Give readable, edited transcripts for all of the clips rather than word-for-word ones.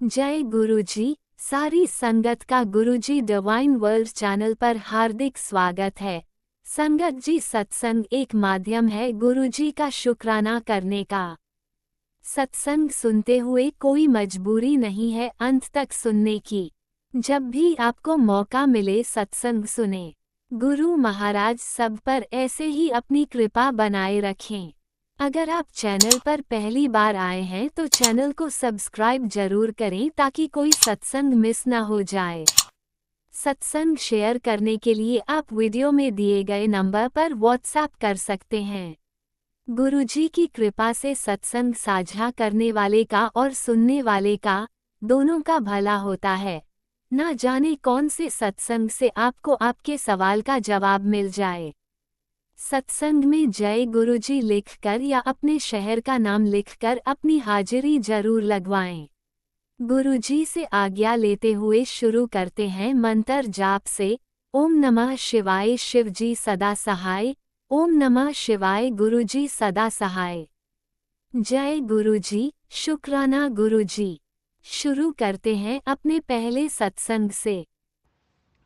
जय गुरुजी। सारी संगत का गुरुजी डिवाइन वर्ल्ड चैनल पर हार्दिक स्वागत है। संगत जी, सत्संग एक माध्यम है गुरुजी का शुक्राना करने का। सत्संग सुनते हुए कोई मजबूरी नहीं है अंत तक सुनने की। जब भी आपको मौका मिले सत्संग सुने। गुरु महाराज सब पर ऐसे ही अपनी कृपा बनाए रखें। अगर आप चैनल पर पहली बार आए हैं तो चैनल को सब्सक्राइब जरूर करें ताकि कोई सत्संग मिस ना हो जाए। सत्संग शेयर करने के लिए आप वीडियो में दिए गए नंबर पर व्हाट्सएप कर सकते हैं। गुरुजी की कृपा से सत्संग साझा करने वाले का और सुनने वाले का दोनों का भला होता है। ना जाने कौन से सत्संग से आपको आपके सवाल का जवाब मिल जाए। सत्संग में जय गुरुजी लिखकर या अपने शहर का नाम लिखकर अपनी हाजिरी जरूर लगवाएं। गुरुजी से आज्ञा लेते हुए शुरू करते हैं मंत्र जाप से। ओम नमः शिवाय शिवजी सदा सहाय। ओम नमः शिवाय गुरुजी सदा सहाय। जय गुरुजी, शुक्राना गुरुजी। शुरू करते हैं अपने पहले सत्संग से।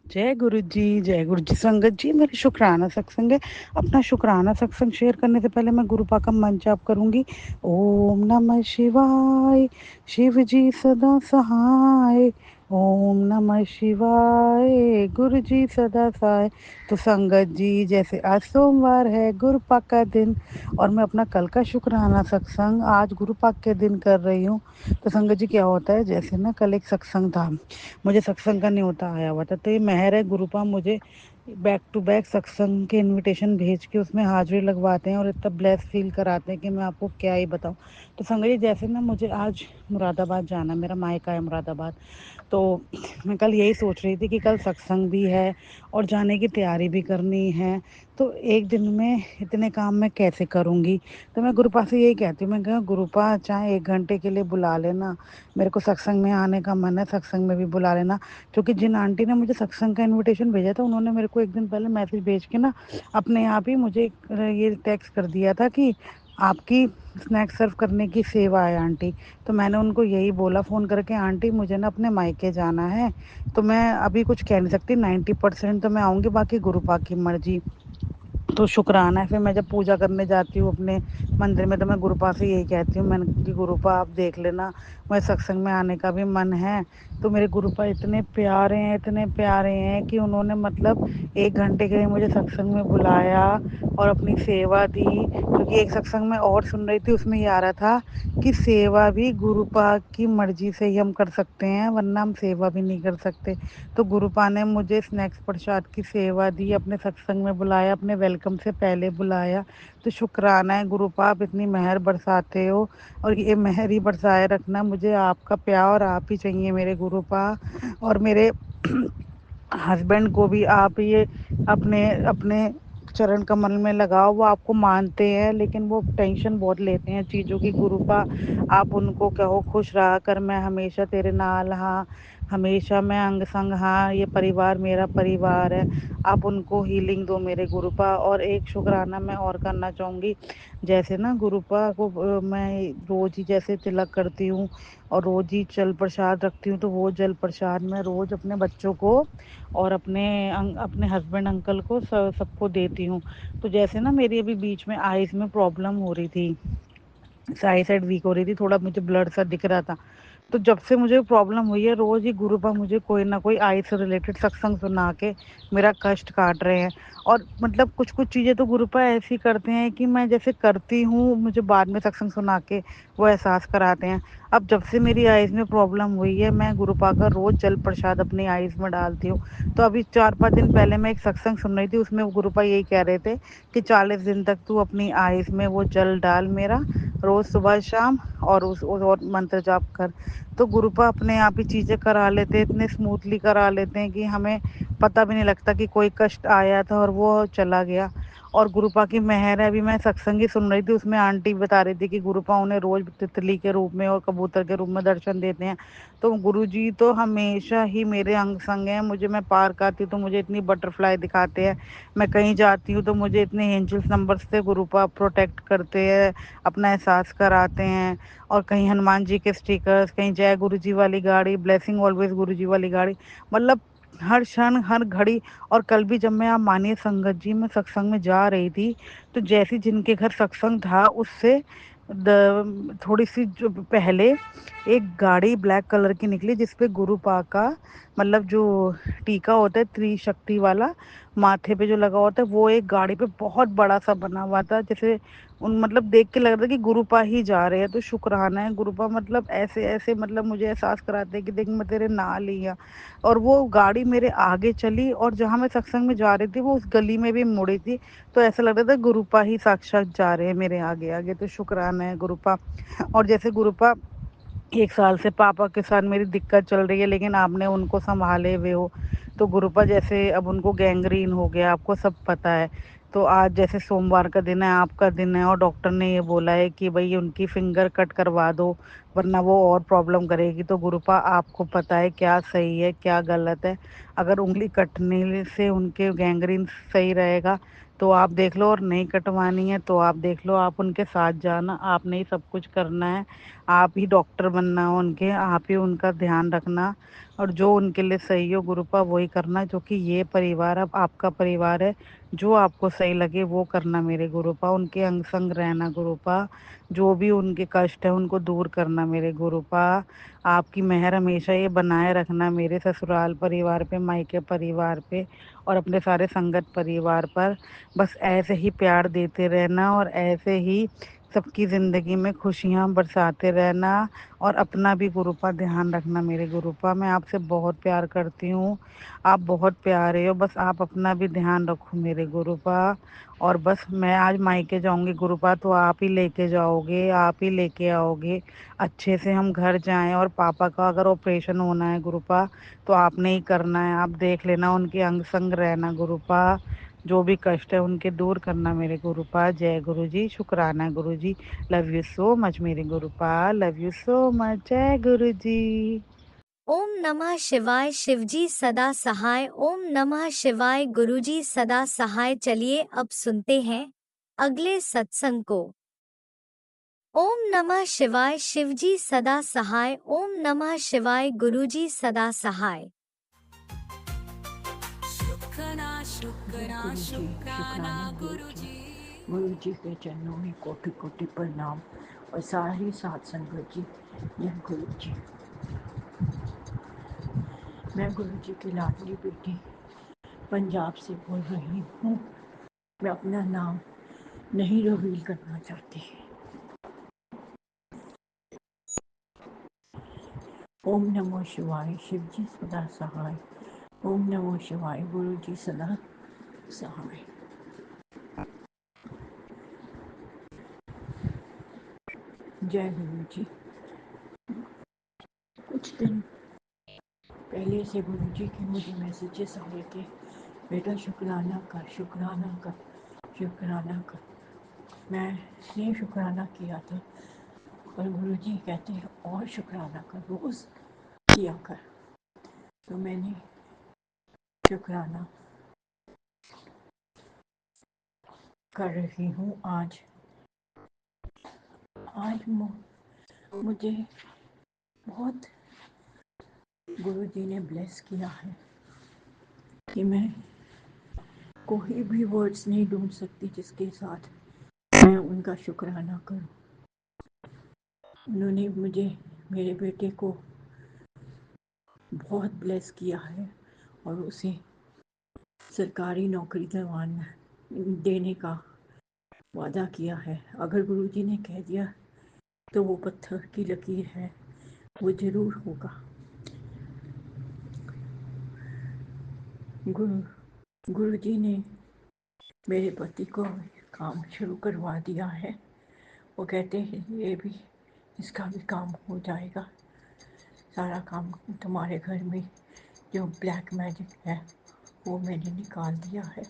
जय गुरु जी संगत जी, मेरे शुक्राना सत्संग है। अपना शुक्राना सत्संग शेयर करने से पहले मैं गुरुपा का मंत्र जाप करूंगी। ओम नमः शिवाय, शिव जी सदा सहाय। ओम नमः शिवाय, गुरु जी सदा सहाय। तो संगत जी, जैसे आज सोमवार है, गुरुपा का दिन, और मैं अपना कल का शुक्राना सत्संग आज गुरुपा के दिन कर रही हूँ। तो संगत जी, क्या होता है, जैसे ना कल एक सत्संग था, मुझे सत्संग का न्योता आया हुआ था, तो ये मेहर है गुरुपा मुझे बैक टू बैक सत्संग के इनविटेशन भेज के उसमें हाजिरी लगवाते हैं और इतना ब्लेस फील कराते हैं कि मैं आपको क्या ही बताऊं। तो संगत जी, जैसे ना मुझे आज मुरादाबाद जाना, मेरा मायका है मुरादाबाद, तो मैं कल यही सोच रही थी कि कल सत्संग भी है और जाने की तैयारी भी करनी है, तो एक दिन में इतने काम मैं कैसे करूँगी। तो मैं गुरुपा से यही कहती हूँ, मैं कहा गुरुपा चाहे 1 घंटे के लिए बुला लेना, मेरे को सत्संग में आने का मन है, सत्संग में भी बुला लेना। क्योंकि जिन आंटी ने मुझे सत्संग का इनविटेशन भेजा था, उन्होंने मेरे को एक दिन पहले मैसेज भेज के ना अपने आप ही मुझे ये टेक्स्ट कर दिया था कि आपकी स्नैक्स सर्व करने की सेवा है आंटी। तो मैंने उनको यही बोला फ़ोन करके, आंटी मुझे ना अपने मायके जाना है, तो मैं अभी कुछ कह नहीं सकती, 90% तो मैं आऊँगी, बाकी गुरुपा की मर्जी। तो शुक्राना है। फिर मैं जब पूजा करने जाती हूँ अपने मंदिर में, तो मैं गुरुपा से यही कहती हूँ, मैंने कि गुरुपा आप देख लेना, मैं सत्संग में आने का भी मन है। तो मेरे गुरुपा इतने प्यारे हैं, इतने प्यारे हैं कि उन्होंने मतलब 1 घंटे के लिए मुझे सत्संग में बुलाया और अपनी सेवा दी। क्योंकि एक सत्संग में और सुन रही थी, उसमें ये आ रहा था कि सेवा भी गुरुपा की मर्जी से ही हम कर सकते हैं, वरना हम सेवा भी नहीं कर सकते। तो गुरुपा ने मुझे स्नैक्स प्रसाद की सेवा दी, अपने सत्संग में बुलाया, अपने वेलकम से पहले बुलाया। तो शुक्राना है गुरुपा, आप इतनी मेहर बरसाते हो, और ये मेहर ही बरसाए रखना। मुझे आपका प्यार आप ही चाहिए मेरे गुरुपा, और मेरे हस्बैंड को भी आप ये अपने अपने चरण कमल में लगाओ। वो आपको मानते हैं लेकिन वो टेंशन बहुत लेते हैं चीज़ों की। गुरुपा आप उनको कहो, खुश रहा कर, मैं हमेशा तेरे नाल हाँ, हमेशा मैं अंग संग हाँ, ये परिवार मेरा परिवार है। आप उनको हीलिंग दो मेरे गुरुपा। और एक शुक्राना मैं और करना चाहूँगी, जैसे ना गुरुपा को मैं रोज़ ही जैसे तिलक करती हूँ और रोज़ ही जल प्रसाद रखती हूँ, तो वो जल प्रसाद मैं रोज़ अपने बच्चों को और अपने हस्बैंड अंकल को सबको देती हूँ। तो जैसे ना मेरी अभी बीच में आइज़ में प्रॉब्लम हो रही थी, आई साइड वीक हो रही थी, थोड़ा मुझे ब्लड सा दिख रहा था। तो जब से मुझे प्रॉब्लम हुई है, रोज़ ही गुरुपा मुझे कोई ना कोई आई से रिलेटेड सत्संग सुना के मेरा कष्ट काट रहे हैं। और मतलब कुछ कुछ चीज़ें तो गुरुपा ऐसी करते हैं कि मैं जैसे करती हूँ, मुझे बाद में सत्संग सुना के वो एहसास कराते हैं। अब जब से मेरी आइज़ में प्रॉब्लम हुई है, मैं गुरुपा का रोज़ जल प्रसाद अपनी आइज़ में डालती हूँ। तो अभी 4-5 दिन पहले मैं एक सत्संग सुन रही थी, उसमें गुरुपा यही कह रहे थे कि 40 दिन तक तू अपनी आइज़ में वो जल डाल मेरा, रोज़ सुबह शाम, और उस और मंत्र जाप कर। तो गुरुपा अपने आप ही चीज़ें करा लेते हैं, इतने स्मूथली करा लेते हैं कि हमें पता भी नहीं लगता कि कोई कष्ट आया था और वो चला गया। और गुरुपा की मेहर है। अभी मैं सत्संग ही सुन रही थी, उसमें आंटी बता रही थी कि गुरुपा उन्हें रोज तितली के रूप में और कबूतर के रूप में दर्शन देते हैं। तो गुरुजी तो हमेशा ही मेरे अंग संग हैं। मैं पार्क आती हूँ तो मुझे इतनी बटरफ्लाई दिखाते हैं, मैं कहीं जाती हूँ तो मुझे इतने एंजल्स नंबर से गुरुपा प्रोटेक्ट करते हैं, अपना एहसास कराते हैं। और कहीं हनुमान जी के स्टिकर्स, कहीं जय गुरु जी वाली गाड़ी, ब्लेसिंग ऑलवेज गुरु जी वाली गाड़ी, मतलब हर क्षण हर घड़ी। और कल भी जब मैं, आप मानिए संगत जी, मैं सत्संग में जा रही थी, तो जैसे जिनके घर सत्संग था उससे थोड़ी सी जो पहले एक गाड़ी ब्लैक कलर की निकली, जिसपे गुरुपा का मतलब जो टीका होता है त्रिशक्ति वाला, माथे पे जो लगा होता है, वो एक गाड़ी पे बहुत बड़ा सा बना हुआ था। जैसे उन मतलब देख के लग रहा था कि गुरुपा ही जा रहे हैं। तो शुक्राना है गुरुपा, मतलब ऐसे ऐसे मतलब मुझे एहसास कराते हैं कि देख मैं तेरे नाल ही। और वो गाड़ी मेरे आगे चली, और जहाँ मैं सत्संग में जा रही थी वो उस गली में भी मुड़ी थी। तो ऐसा लग रहा था गुरुपा ही साक्षात जा रहे हैं मेरे आगे आगे। तो शुक्राना है गुरुपा। और जैसे गुरुपा 1 साल से पापा के साथ मेरी दिक्कत चल रही है, लेकिन आपने उनको संभाले हुए हो। तो गुरुपा जैसे अब उनको गैंग्रीन हो गया, आपको सब पता है। तो आज जैसे सोमवार का दिन है, आपका दिन है, और डॉक्टर ने ये बोला है कि भाई उनकी फिंगर कट करवा दो, वरना वो और प्रॉब्लम करेगी। तो गुरुपा आपको पता है क्या सही है क्या गलत है। अगर उंगली कटने से उनके गैंग्रीन सही रहेगा तो आप देख लो, और नहीं कटवानी है तो आप देख लो। आप उनके साथ जाना, आपने ही सब कुछ करना है, आप ही डॉक्टर बनना हो उनके, आप ही उनका ध्यान रखना, और जो उनके लिए सही हो गुरुपा वही करना। जो कि ये परिवार अब आपका परिवार है, जो आपको सही लगे वो करना मेरे गुरुपा। उनके अंग संग रहना गुरुपा, जो भी उनके कष्ट है उनको दूर करना मेरे गुरुपा। आपकी मेहर हमेशा ये बनाए रखना मेरे ससुराल परिवार पे, मायके परिवार पे, और अपने सारे संगत परिवार पर। बस ऐसे ही प्यार देते रहना, और ऐसे ही सबकी ज़िंदगी में खुशियाँ बरसाते रहना। और अपना भी गुरुपा ध्यान रखना मेरे गुरुपा। मैं आपसे बहुत प्यार करती हूँ, आप बहुत प्यारे हो, बस आप अपना भी ध्यान रखो मेरे गुरुपा। और बस मैं आज मायके जाऊँगी गुरुपा, तो आप ही लेके जाओगे, आप ही लेके आओगे, अच्छे से हम घर जाएं। और पापा का अगर ऑपरेशन होना है गुरुपा तो आपने ही करना है, आप देख लेना, उनके अंग संग रहना गुरुपा। जो भी कष्ट है उनके दूर करना मेरे गुरुपा। जय गुरु जी, शुक्राना गुरु जी, लव यू सो मच मेरे गुरुपा, लव यू सो मच, जय गुरु जी। ओम नमः शिवाय। शिवजी सदा सहाय। ओम नमः शिवाय। गुरुजी सदा सहाय। चलिए अब सुनते हैं अगले सत्संग को। ओम नमः शिवाय। शिवजी सदा सहाय। ओम नमः शिवाय। गुरुजी सदा सहाय। शुक्राना जय शुक्राना गुरु जी, शुक्राना शुक्राना गुरु जी। गुरु जी के चरणों में कोटि कोटि प्रणाम, और सारी साथ संगत जी, जय गुरु जी। मैं गुरु जी की लाडली बेटी पंजाब से बोल रही हूँ। मैं अपना नाम नहीं रिवील करना चाहती। ओम नमो शिवाय। शिव जी सदा सहाय। ओम नमो शिवाय। गुरु जी सदा सहाय। जय गुरु जी। कुछ दिन पहले से गुरु जी के मुझे मैसेजेस आ रहे थे, बेटा शुक्राना कर, शुक्राना कर, शुक्राना कर। मैंने शुक्राना किया था, पर गुरु जी कहते हैं और शुक्राना कर, रोज किया कर। तो मैंने शुक्राना कर रही हूँ। आज मुझे बहुत गुरु जी ने ब्लेस किया है कि मैं कोई भी वर्ड्स नहीं ढूंढ सकती जिसके साथ मैं उनका शुक्राना करूं। उन्होंने मुझे, मेरे बेटे को बहुत ब्लेस किया है, और उसे सरकारी नौकरी देने का वादा किया है। अगर गुरुजी ने कह दिया तो वो पत्थर की लकीर है, वो जरूर होगा। गुरुजी ने मेरे पति को काम शुरू करवा दिया है। वो कहते हैं ये भी, इसका भी काम हो जाएगा। सारा काम तुम्हारे घर में जो ब्लैक मैजिक है वो मैंने निकाल दिया है।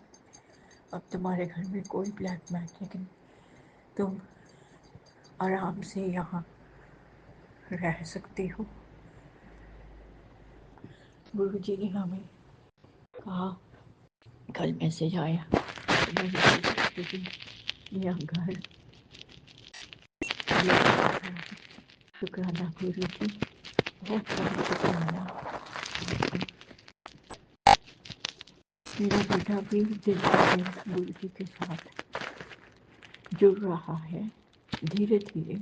अब तुम्हारे घर में कोई ब्लैक मैजिक नहीं, तुम आराम से यहाँ रह सकती हो। गुरु जी ने हमें कहा, कल मैसेज आया, मेरा घर, शुक्राना गुरु जी, बहुत बहुत शुक्राना। मेरा बेटा भी दिन ब दिन गुरु जी के साथ जुड़ रहा है धीरे धीरे,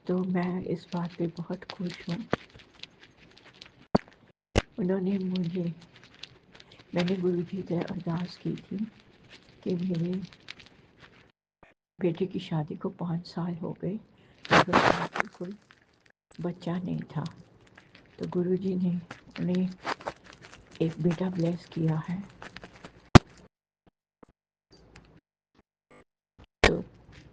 तो मैं इस बात पे बहुत खुश हूँ। मैंने गुरु जी से अरदास की थी कि मेरे बेटे की शादी को 5 साल हो गए, मगर कोई बच्चा नहीं था, तो गुरु जी ने उन्हें एक बेटा ब्लेस किया है। तो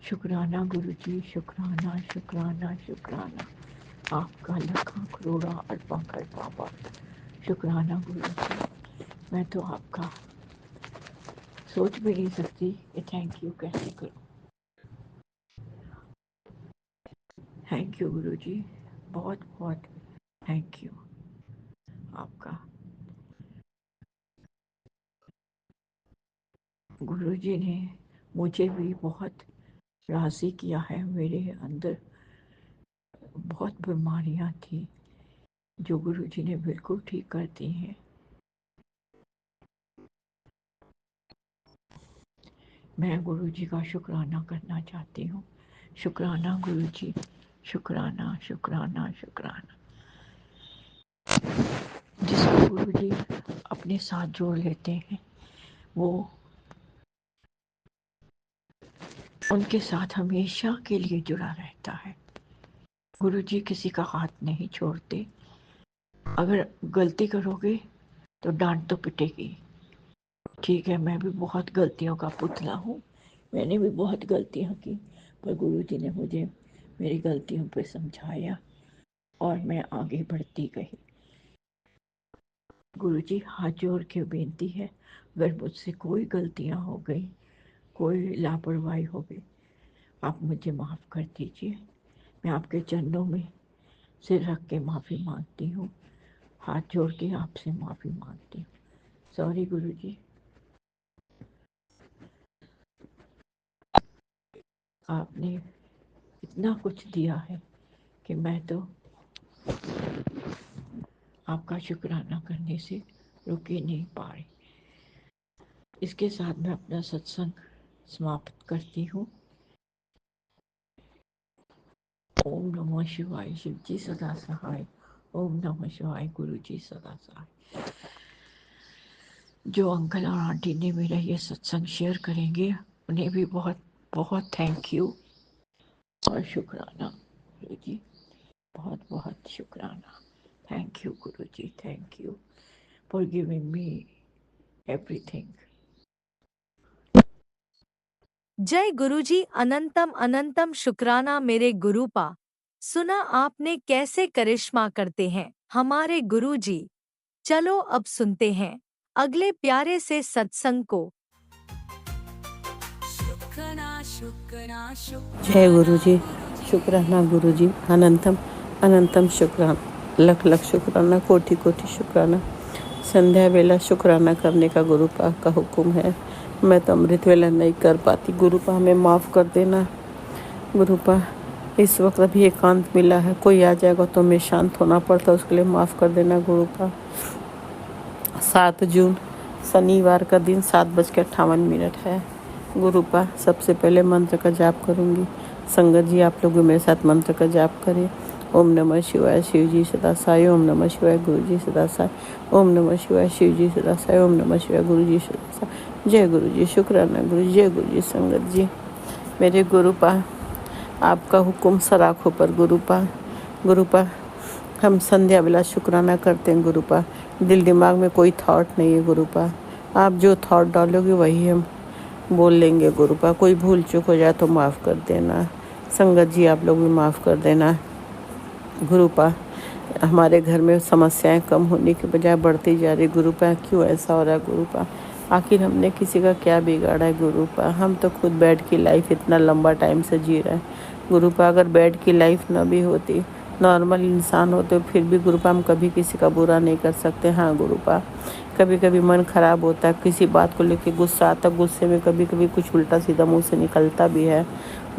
शुक्राना गुरु जी, शुक्राना शुक्राना शुक्राना, आपका लाखों करोड़ा अरबा खरबा बार शुक्राना गुरु जी। मैं तो आपका सोच भी नहीं सकती कि थैंक यू कैसे करूँ। थैंक यू गुरु जी, बहुत बहुत थैंक यू आपका। गुरु जी ने मुझे भी बहुत राज़ी किया है। मेरे अंदर बहुत बीमारियां थी जो गुरु जी ने बिल्कुल ठीक कर दी हैं। मैं गुरु जी का शुक्राना करना चाहती हूँ। शुक्राना गुरु जी, शुक्राना शुक्राना शुक्राना। जिसको गुरु जी अपने साथ जोड़ लेते हैं, वो उनके साथ हमेशा के लिए जुड़ा रहता है। गुरु जी किसी का हाथ नहीं छोड़ते। अगर गलती करोगे तो डांट तो पिटेगी। ठीक है, मैं भी बहुत गलतियों का पुतला हूँ, मैंने भी बहुत गलतियाँ की, पर गुरु जी ने मुझे मेरी गलतियों पर समझाया और मैं आगे बढ़ती गई। गुरु जी, हाथ जोड़ के बेनती है, अगर मुझसे कोई गलतियाँ हो गई, कोई लापरवाही हो गई, आप मुझे माफ़ कर दीजिए। मैं आपके चरणों में सिर रख के माफ़ी मांगती हूँ, हाथ जोड़ के आपसे माफ़ी मांगती हूँ। सॉरी गुरु जी, आपने इतना कुछ दिया है कि मैं तो आपका शुक्राना करने से रुक ही नहीं पा रही। इसके साथ मैं अपना सत्संग समाप्त करती हूँ। ओम नमः शिवाय, शिव जी सदा सहाय। ओम नमः शिवाय, गुरु जी सदा सहाय। जो अंकल और आंटी ने मेरा ये सत्संग शेयर करेंगे, उन्हें भी बहुत बहुत थैंक यू और शुक्राना गुरु जी, बहुत बहुत शुक्राना। Thank you Guru ji, thank you for giving me everything. जय गुरुजी, अनंतम अनंतम शुक्राना मेरे गुरुपा। सुना आपने कैसे करिश्मा करते हैं हमारे गुरुजी। चलो अब सुनते हैं अगले प्यारे से सत्संग को। जय गुरु जी, शुक्राना गुरु जी, अनंतम अनंतम शुक्राना, लख लख शुक्राना, कोटि कोटि शुक्राना। संध्या वेला शुक्राना करने का गुरु पाक का हुक्म है। मैं तो अमृत वेला नहीं कर पाती। गुरु पा हमें माफ़ कर देना। गुरु पा इस वक्त अभी एकांत मिला है, कोई आ जाएगा तो हमें शांत होना पड़ता, उसके लिए माफ़ कर देना गुरु पा। 7 जून शनिवार का दिन 7:58 है। गुरु पा सबसे पहले मंत्र का जाप करूंगी। संगत जी आप लोग भी मेरे साथ मंत्र का जाप करें। ओम नमः शिवाय, शिव जी सदा साई। ओम नमः शिवाय, गुरु जी सदा साई। ओम नमः शिवाय, शिव जी सदा साई। ओम नमः शिवाय, गुरु जी सदा साई। जय गुरु जी, शुक्राना गुरु जी, जय गुरु जी। संगत जी मेरे गुरु पा, आपका हुक्म सराखों पर गुरु पा। गुरु पा हम संध्या बेला शुक्राना करते हैं गुरु पा। दिल दिमाग में कोई थॉट नहीं है गुरु पा। आप जो थॉट डालोगे वही हम बोल लेंगे गुरु पा। कोई भूल चूक हो जाए तो माफ़ कर देना। संगत जी आप लोग भी माफ़ कर देना गुरु पा। हमारे घर में समस्याएं कम होने के बजाय बढ़ती जा रही गुरु पा, क्यों ऐसा हो रहा है गुरु पा। आखिर हमने किसी का क्या बिगाड़ा है गुरुपा। हम तो खुद बेड की लाइफ इतना लंबा टाइम से जी रहे हैं गुरुपा। अगर बेड की लाइफ ना भी होती, नॉर्मल इंसान होते, फिर भी गुरुपा हम कभी किसी का बुरा नहीं कर सकते। हाँ गुरुपा, कभी कभी मन खराब होता है, किसी बात को लेके गुस्सा आता, गुस्से में कभी कभी कुछ उल्टा सीधा मुंह से निकलता भी है।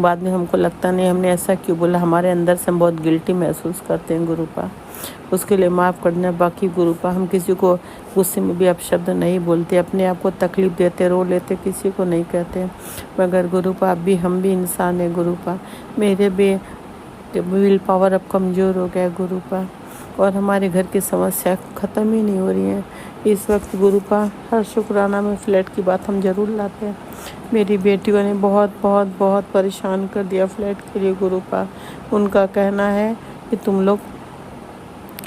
बाद में हमको लगता नहीं हमने ऐसा क्यों बोला, हमारे अंदर से हम बहुत गिल्टी महसूस करते हैं गुरुपा। उसके लिए माफ़ करना। बाकी गुरुपा हम किसी को गुस्से में भी अपशब्द नहीं बोलते, अपने आप को तकलीफ़ देते, रो लेते, किसी को नहीं कहते। मगर गुरुपा अब भी हम भी इंसान हैं गुरुपा। मेरे भी विल पावर अब कमज़ोर हो गया गुरुपा, और हमारे घर की समस्या ख़त्म ही नहीं हो रही है इस वक्त गुरुपा। हर शुक्राना में फ़्लैट की बात हम ज़रूर लाते हैं। मेरी बेटियों ने बहुत बहुत बहुत परेशान कर दिया फ़्लैट के लिए गुरुपा। उनका कहना है कि तुम लोग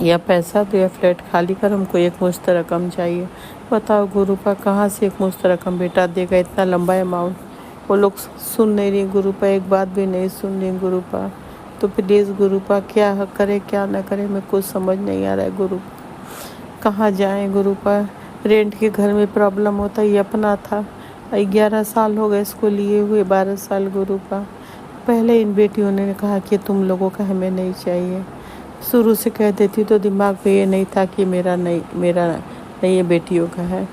या पैसा दो या फ्लैट खाली कर, हमको एक मुश्त रकम चाहिए। बताओ गुरुपा, कहाँ से एक मुश्त रकम बेटा देगा, इतना लंबा अमाउंट। वो लोग सुन नहीं रही गुरुपा, एक बात भी नहीं सुन रही गुरुपा। तो प्लीज़ गुरुपा, क्या करे क्या ना करे, मैं कुछ समझ नहीं आ रहा है गुरुपा। कहाँ जाएं गुरुपा। रेंट के घर में प्रॉब्लम होता, ये अपना था। 11 साल हो गए इसको लिए हुए, 12 साल गुरुपा। पहले इन बेटियों ने कहा कि तुम लोगों का हमें नहीं चाहिए। शुरू से कह देती तो दिमाग में ये नहीं था कि मेरा नहीं ये बेटियों का है।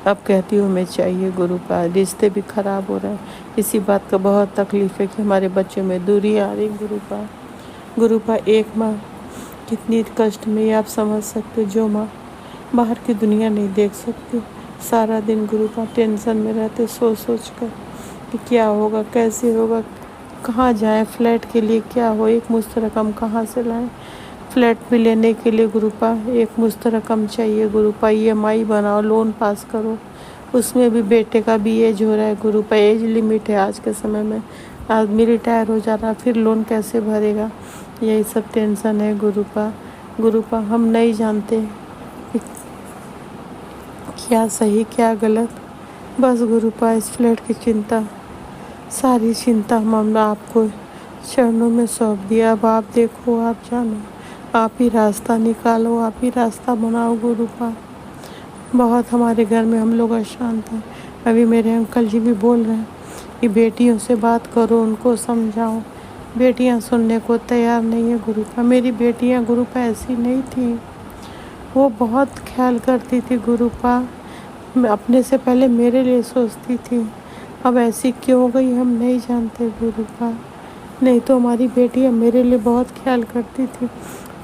अब कहती हूँ मैं चाहिए गुरुपा। रिश्ते भी ख़राब हो रहे हैं, इसी बात का बहुत तकलीफ़ है कि हमारे बच्चों में दूरी आ रही गुरुपा। गुरुपा एक माँ कितनी कष्ट में, आप समझ सकते हो। जो माँ बाहर की दुनिया नहीं देख सकती, सारा दिन गुरुपा टेंशन में रहते, सोच सोच कर कि क्या होगा, कैसे होगा, कहाँ जाएं, फ्लैट के लिए क्या हो, एक मुश्त रकम कहाँ से लाएं। फ्लैट भी लेने के लिए गुरुपा एक मुश्त रकम चाहिए गुरुपा। EMI बनाओ, लोन पास करो, उसमें भी बेटे का भी एज हो रहा है गुरुपा। एज लिमिट है आज के समय में, आदमी रिटायर हो जा रहा, फिर लोन कैसे भरेगा, यही सब टेंशन है गुरुपा। गुरुपा हम नहीं जानते कि क्या सही क्या गलत। बस गुरुपा इस फ्लैट की चिंता, सारी चिंता हम आपको चरणों में सौंप दिया। अब आप देखो, आप जानो, आप ही रास्ता निकालो, आप ही रास्ता बनाओ गुरुपा। बहुत हमारे घर में हम लोग अशांत हैं। अभी मेरे अंकल जी भी बोल रहे हैं कि बेटियों से बात करो, उनको समझाओ। बेटियां सुनने को तैयार नहीं है गुरुपा। मेरी बेटियां गुरुपा ऐसी नहीं थी, वो बहुत ख्याल करती थी गुरुपा, अपने से पहले मेरे लिए सोचती थी। अब ऐसी क्यों हो गई हम नहीं जानते गुरुपा। नहीं तो हमारी बेटियां मेरे लिए बहुत ख्याल करती थी।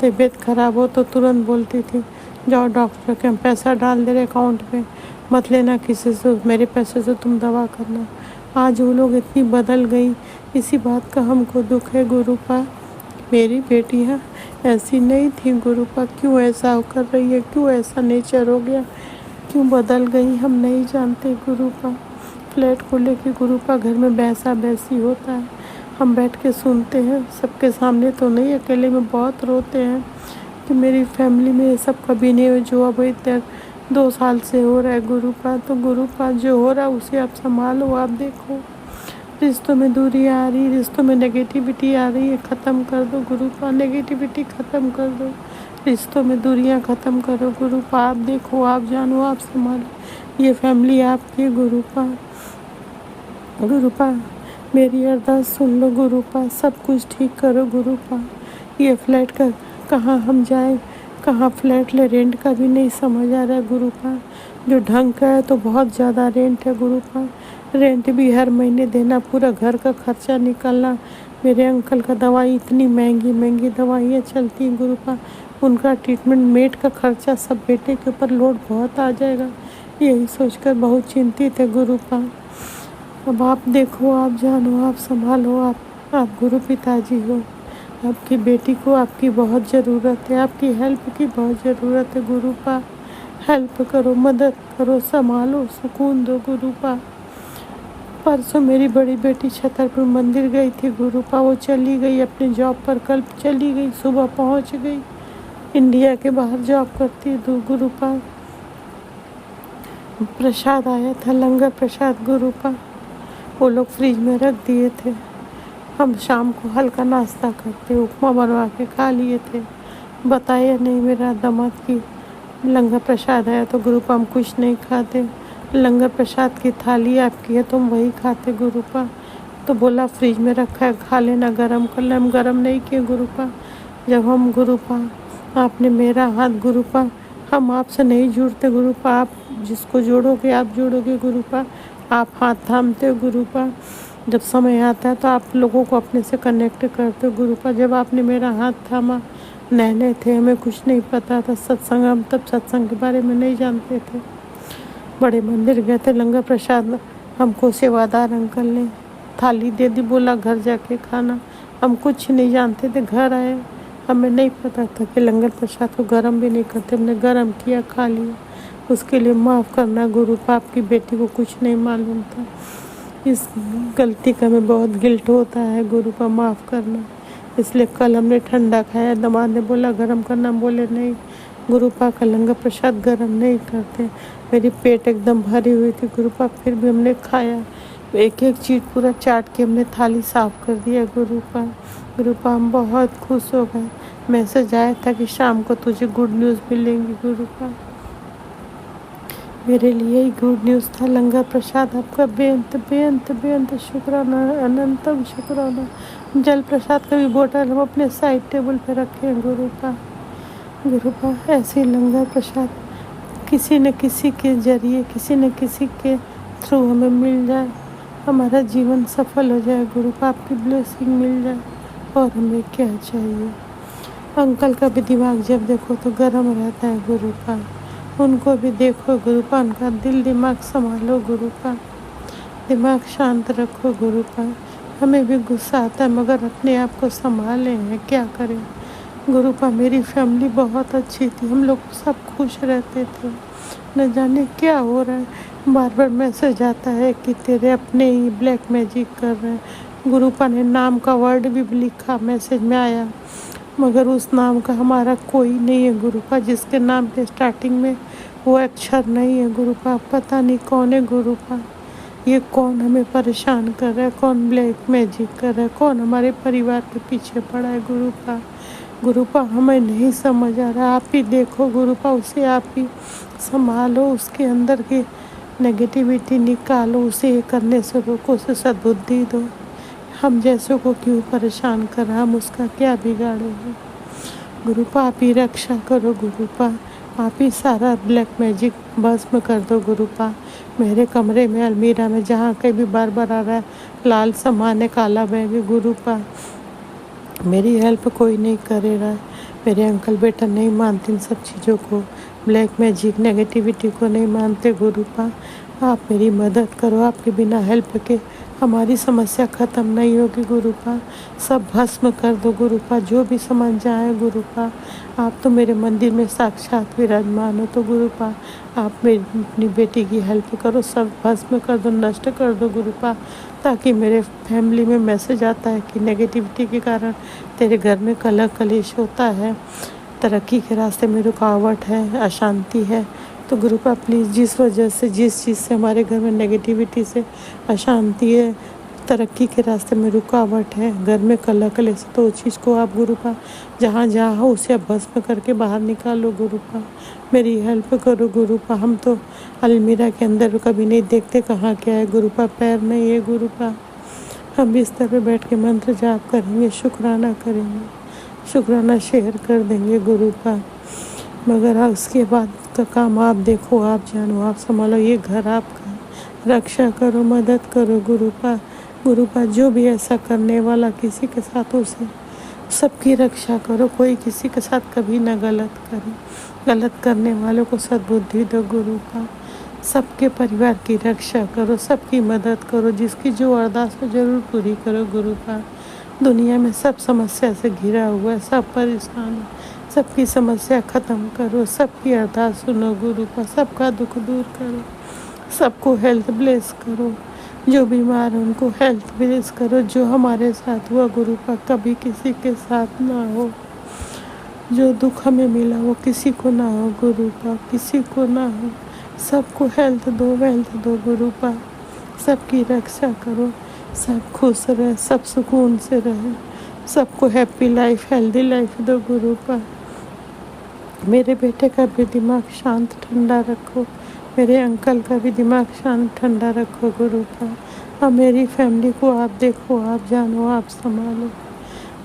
तबीयत ख़राब हो तो तुरंत बोलती थी जाओ डॉक्टर के हम पैसा डाल दे रहे अकाउंट पे, मत लेना किसी से, मेरे पैसे से तुम दवा करना। आज वो लोग इतनी बदल गई, इसी बात का हमको दुख है गुरुपा। मेरी बेटियाँ ऐसी नहीं थी गुरुपा, क्यों ऐसा कर रही है, क्यों ऐसा नेचर हो गया, क्यों बदल गई हम नहीं जानते गुरुपा। फ्लैट को लेके गुरुपा घर में बैसा बैसी होता है, हम बैठ के सुनते हैं, सबके सामने तो नहीं, अकेले में बहुत रोते हैं कि मेरी फैमिली में ये सब कभी नहीं हो जो अब इधर 2 साल से हो रहा है गुरुपा। तो गुरुपा जो हो रहा है उसे आप संभालो। आप देखो रिश्तों में दूरी आ रही, रिश्तों में नेगेटिविटी आ रही है, ख़त्म कर दो गुरुपा, नेगेटिविटी ख़त्म कर दो, रिश्तों में दूरियां ख़त्म करो गुरुपा। आप देखो, आप जानो, आप संभालो, ये फैमिली आपकी गुरुपा। गुरुपा मेरी अरदास सुन लो गुरुपा, सब कुछ ठीक करो गुरुपा। ये फ्लैट का कहाँ हम जाएं, कहाँ फ्लैट ले, रेंट का भी नहीं समझ आ रहा है गुरुपा। जो ढंग का है तो बहुत ज़्यादा रेंट है गुरुपा, रेंट भी हर महीने देना, पूरा घर का खर्चा निकालना। मेरे अंकल का दवाई, इतनी महंगी महंगी दवाइयाँ चलती हैं गुरुपा, उनका ट्रीटमेंट, मेड का खर्चा, सब बेटे के ऊपर लोड बहुत आ जाएगा। यही सोचकर बहुत चिंतित है गुरुपा। अब आप देखो, आप जानो, आप संभालो। आप गुरु पिताजी हो, आपकी बेटी को आपकी बहुत ज़रूरत है, आपकी हेल्प की बहुत ज़रूरत है गुरुपा। हेल्प करो, मदद करो, संभालो, सुकून दो गुरुपा। परसों मेरी बड़ी बेटी छतरपुर मंदिर गई थी गुरुपा, वो चली गई अपने जॉब पर, कल चली गई, सुबह पहुंच गई। इंडिया के बाहर जॉब करती है गुरुपा। प्रसाद आया था, लंगर प्रसाद गुरुपा, वो लोग फ्रिज में रख दिए थे। हम शाम को हल्का नाश्ता करते, उपमा बनवा के खा लिए थे। बताया नहीं मेरा दामाद की लंगर प्रसाद आया तो ग्रुप हम कुछ नहीं खाते, लंगर प्रसाद की थाली आपकी है, तुम वही खाते गुरुपा। तो बोला फ्रिज में रखा है, खा लेना, गरम कर ले। हम गरम नहीं किए गुरुपा। जब हम गुरुपा, आपने मेरा हाथ गुरुपा, हम आपसे नहीं जुड़ते गुरुपा, आप जिसको जोड़ोगे आप जोड़ोगे गुरुपा, आप हाथ थामते हो गुरुपा। जब समय आता है तो आप लोगों को अपने से कनेक्ट करते हो गुरुपा। जब आपने मेरा हाथ थामा, नैने थे, हमें कुछ नहीं पता था सत्संग, हम तब सत्संग के बारे में नहीं जानते थे। बड़े मंदिर गए थे, लंगर प्रसाद हमको सेवादार अंकल ने थाली दे दी, बोला घर जाके खाना। हम कुछ नहीं जानते थे, घर आए, हमें नहीं पता था कि लंगर प्रसाद को गरम भी नहीं करते। हमने गरम किया, खा लिया। उसके लिए माफ़ करना गुरुपा, आपकी बेटी को कुछ नहीं मालूम था। इस गलती का हमें बहुत गिल्ट होता है गुरुपा, माफ़ करना। इसलिए कल हमने ठंडा खाया, दामाद ने बोला गरम करना, बोले नहीं गुरुपा का लंगर प्रसाद गरम नहीं करते। मेरी पेट एकदम भरी हुई थी गुरुपा, फिर भी हमने खाया। एक एक चीज़ पूरा चाट के हमने थाली साफ कर दिया गुरुपा। गुरुपा हम बहुत खुश हो गए। मैसेज आया था कि शाम को तुझे गुड न्यूज़ मिलेंगी गुरुपा। मेरे लिए ही गुड न्यूज़ था। लंगर प्रसाद आपका बेअंत बेअंत बेअंत शुक्राना, अनंतम शुक्राना। जल प्रसाद का भी बोतल हम अपने साइड टेबल पे रखे हैं गुरुपा। गुरुपा ऐसे लंगर प्रसाद किसी न किसी के जरिए, किसी न किसी के थ्रू हमें मिल जाए, हमारा जीवन सफल हो जाए गुरुपा, आपकी ब्लेसिंग मिल जाए, और हमें क्या चाहिए। अंकल का भी दिमाग जब देखो तो गर्म रहता है गुरुपा, उनको भी देखो गुरुपा, उनका दिल दिमाग संभालो गुरुपा, दिमाग शांत रखो गुरुपा। हमें भी गुस्सा आता है मगर अपने आप को संभाले हैं, क्या करें गुरुपा। मेरी फैमिली बहुत अच्छी थी, हम लोग सब खुश रहते थे। न जाने क्या हो रहा है, बार बार मैसेज आता है कि तेरे अपने ही ब्लैक मैजिक कर रहे हैं। गुरुपा ने नाम का वर्ड भी लिखा, मैसेज में आया, मगर उस नाम का हमारा कोई नहीं है गुरुपा। जिसके नाम के स्टार्टिंग में वो अक्षर नहीं है गुरुपा, पता नहीं कौन है गुरुपा। ये कौन हमें परेशान कर रहा है, कौन ब्लैक मैजिक कर रहा है, कौन हमारे परिवार के पीछे पड़ा है गुरुपा। गुरुपा हमें नहीं समझ आ रहा, आप ही देखो गुरुपा, उसे आप ही संभालो, उसके अंदर की नेगेटिविटी निकालो, उसे ये करने से रोको, उसे सद्बुद्धि दो। हम जैसों को क्यों परेशान कर रहा, हम उसका क्या बिगाड़ेंगे गुरुपा। आप ही रक्षा करो गुरुपा, आप ही सारा ब्लैक मैजिक भस्म कर दो गुरुपा। मेरे कमरे में अलमीरा में जहाँ कहीं भी बार बार आ रहा है लाल सामान है, काला बैग है गुरुपा, मेरी हेल्प कोई नहीं करे रहा है। मेरे अंकल बेटा नहीं मानते इन सब चीज़ों को, ब्लैक मैजिक नेगेटिविटी को नहीं मानते गुरुपा। आप मेरी मदद करो, आपके बिना हेल्प के हमारी समस्या ख़त्म नहीं होगी गुरुपा। सब भस्म कर दो गुरुपा, जो भी समझ जाए गुरुपा। आप तो मेरे मंदिर में साक्षात विराजमान हो, तो गुरुपा आप मेरी अपनी बेटी की हेल्प करो, सब भस्म कर दो, नष्ट कर दो गुरुपा। ताकि मेरे फैमिली में मैसेज आता है कि नेगेटिविटी के कारण तेरे घर में कलह कलेश होता है, तरक्की के रास्ते में रुकावट है, अशांति है। तो गुरुपा प्लीज़, जिस वजह से, जिस चीज़ से हमारे घर में नेगेटिविटी से अशांति है, तरक्की के रास्ते में रुकावट है, घर में कलह कलेश, तो उस चीज़ को आप गुरुपा जहाँ जहाँ हो उसे आप भस्म करके बाहर निकालो गुरुपा। मेरी हेल्प करो गुरुपा। हम तो अलमीरा के अंदर कभी नहीं देखते कहाँ क्या है गुरुपा, पैर नहीं है गुरुपा। हम बिस्तर पे बैठ के मंत्र जाप करेंगे, शुक्राना करेंगे, शुक्राना शेयर कर देंगे गुरुपा। मगर उसके बाद का काम आप देखो, आप जानो, आप संभालो, ये घर आपका, रक्षा करो, मदद करो गुरुपा। गुरुपा जो भी ऐसा करने वाला किसी के साथ, उसे सबकी रक्षा करो, कोई किसी के साथ कभी ना गलत करे, गलत करने वालों को सद्बुद्धि दो गुरुपा। सबके परिवार की रक्षा करो, सबकी मदद करो, जिसकी जो अरदास हो जरूर पूरी करो गुरुपा। दुनिया में सब समस्या से घिरा हुआ है, सब परेशान है, सबकी समस्या ख़त्म करो, सबकी अरदास सुनो गुरुपा, सबका दुख दूर करो, सबको हेल्थ ब्लेस करो, जो बीमार है उनको हेल्थ ब्लेस करो। जो हमारे साथ हुआ गुरुपा कभी किसी के साथ ना हो, जो दुख हमें मिला वो किसी को ना हो गुरुपा, किसी को ना हो। सबको हेल्थ दो, वेल्थ दो गुरुपा, सबकी रक्षा करो, सब खुश रहे, सब सुकून से रहे, सबको हैप्पी लाइफ, हेल्दी लाइफ दो गुरुपा। मेरे बेटे का भी दिमाग शांत ठंडा रखो, मेरे अंकल का भी दिमाग शांत ठंडा रखो गुरुपा। अब मेरी फैमिली को आप देखो, आप जानो, आप संभालो।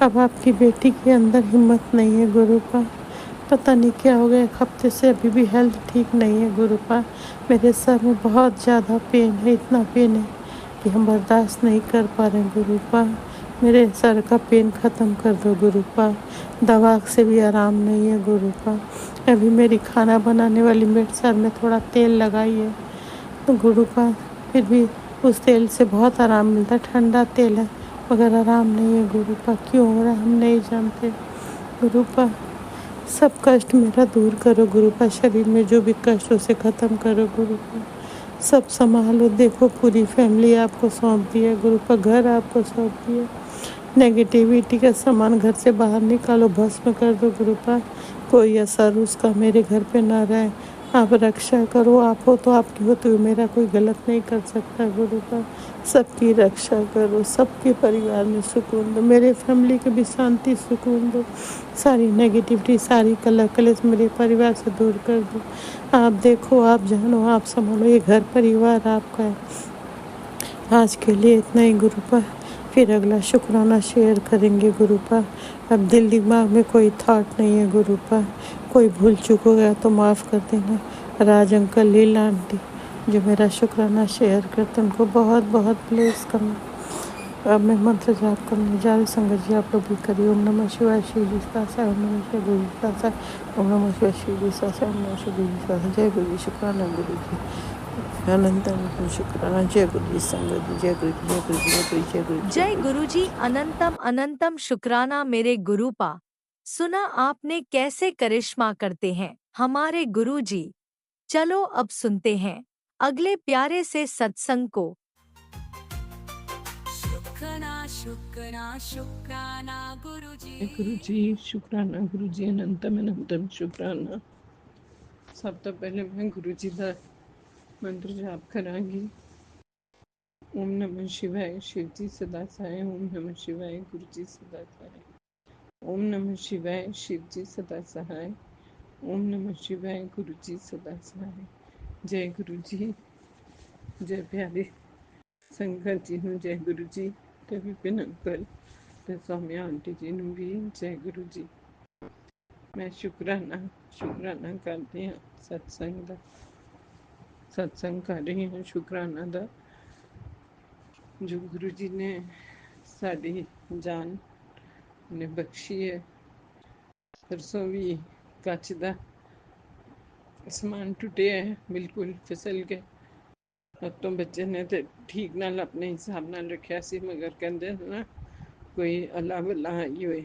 अब आपकी बेटी के अंदर हिम्मत नहीं है गुरुपा। पता नहीं क्या हो गया, 1 हफ्ते से अभी भी हेल्थ ठीक नहीं है गुरुपा। मेरे सर में बहुत ज़्यादा पेन है, इतना पेन है कि हम बर्दाश्त नहीं कर पा रहे हैं गुरुपा। मेरे सर का पेन ख़त्म कर दो गुरुपा। दवा से भी आराम नहीं है गुरुपा। अभी मेरी खाना बनाने वाली मेरे सर में थोड़ा तेल लगाई है तो गुरुपा फिर भी उस तेल से बहुत आराम मिलता है। ठंडा तेल है मगर आराम नहीं है गुरुपा। क्यों हो रहा है हम नहीं जानते गुरुपा। सब कष्ट मेरा दूर करो गुरुपा। शरीर में जो भी कष्ट उसे ख़त्म करो गुरुपा। सब संभालो। देखो पूरी फैमिली आपको सौंप दी है गुरुपा, घर आपको सौंप दिया। नेगेटिविटी का सामान घर से बाहर निकालो, भस्म कर दो गुरुपा। कोई असर उसका मेरे घर पे ना रहे। आप रक्षा करो। आप हो तो आपकी हो तो मेरा कोई गलत नहीं कर सकता गुरुपा। सबकी रक्षा करो, सबके परिवार में सुकून दो, मेरे फैमिली को भी शांति सुकून दो। सारी नेगेटिविटी, सारी कलेश मेरे परिवार से दूर कर दो। आप देखो, आप जानो, आप संभालो। ये घर परिवार आपका है। आज के लिए इतना ही गुरुपा। फिर अगला शुक्राना शेयर करेंगे गुरुपा। अब दिल दिमाग में कोई थॉट नहीं है गुरुपा। कोई भूल चूक हो गया तो माफ़ कर देना। राज अंकल, लीला आंटी जो मेरा शुक्राना शेयर करते उनको बहुत बहुत ब्लेस करना। अब मैं मंत्र जाप करने जा रही। संगत जी आप लोग भी करिए। ओम नमः शिवाय, शिव जी सासा, ओम नमः शिवाय, गुरु जी सासा, ओम नमः शिवाय, शिव जी सासा, ओम नमः शिवाय, गुरु जी सासा। जय गुरु जी, शुक्राना गुरु जी, अनंत अनंत शुक्राना। जय गुरु जी संगत जी, जय गुरु जी, जय गुरु जी, जय गुरु जी, जय गुरु जी, जय गुरुजी, अनंतम अनंतम शुक्राना मेरे गुरुपा। सुना आपने कैसे करिश्मा करते हैं हमारे गुरुजी। चलो अब सुनते हैं अगले प्यारे से सत्संग को। शुक्राना गुरुजी। गुरु जी शुक्राना, गुरु जी अनंतम अनंतम शुक्राना। सब तो पहले मैं गुरु जी का मंत्र जाप करांगी। ओम नमः शिवाय, शिव जी सदा सहाय। ओम नमः शिवाय, गुरु जी सदा सहाय। ओम नमः शिवाय, शिव जी सदा सहाय। ओम नमः शिवाय, गुरु जी सदा सहाय। जय गुरु जी, जय प्यारे संगत जी ਨੂੰ जय गुरु जी ਤੇ ਵਿਪਿਨ ਅੰਕਲ ਤੇ ਸੌਮਿਆ ਆਂਟੀ ਜੀ ਨੂੰ ਵੀ जय गुरु जी। मैं शुक्राना करती हाँ सत्संग का, सत्संग कर रही हूँ शुक्राना दा। जो गुरु जी ने साड़ी जान ने बख्शी है। परसों भी कच का समान टुटिया है, बिल्कुल फिसल के। तो बच्चे ने तो ठीक नाल अपने हिसाब नाल रखा सी, मगर कहते ना कोई अल्लाह बल्ला आई होए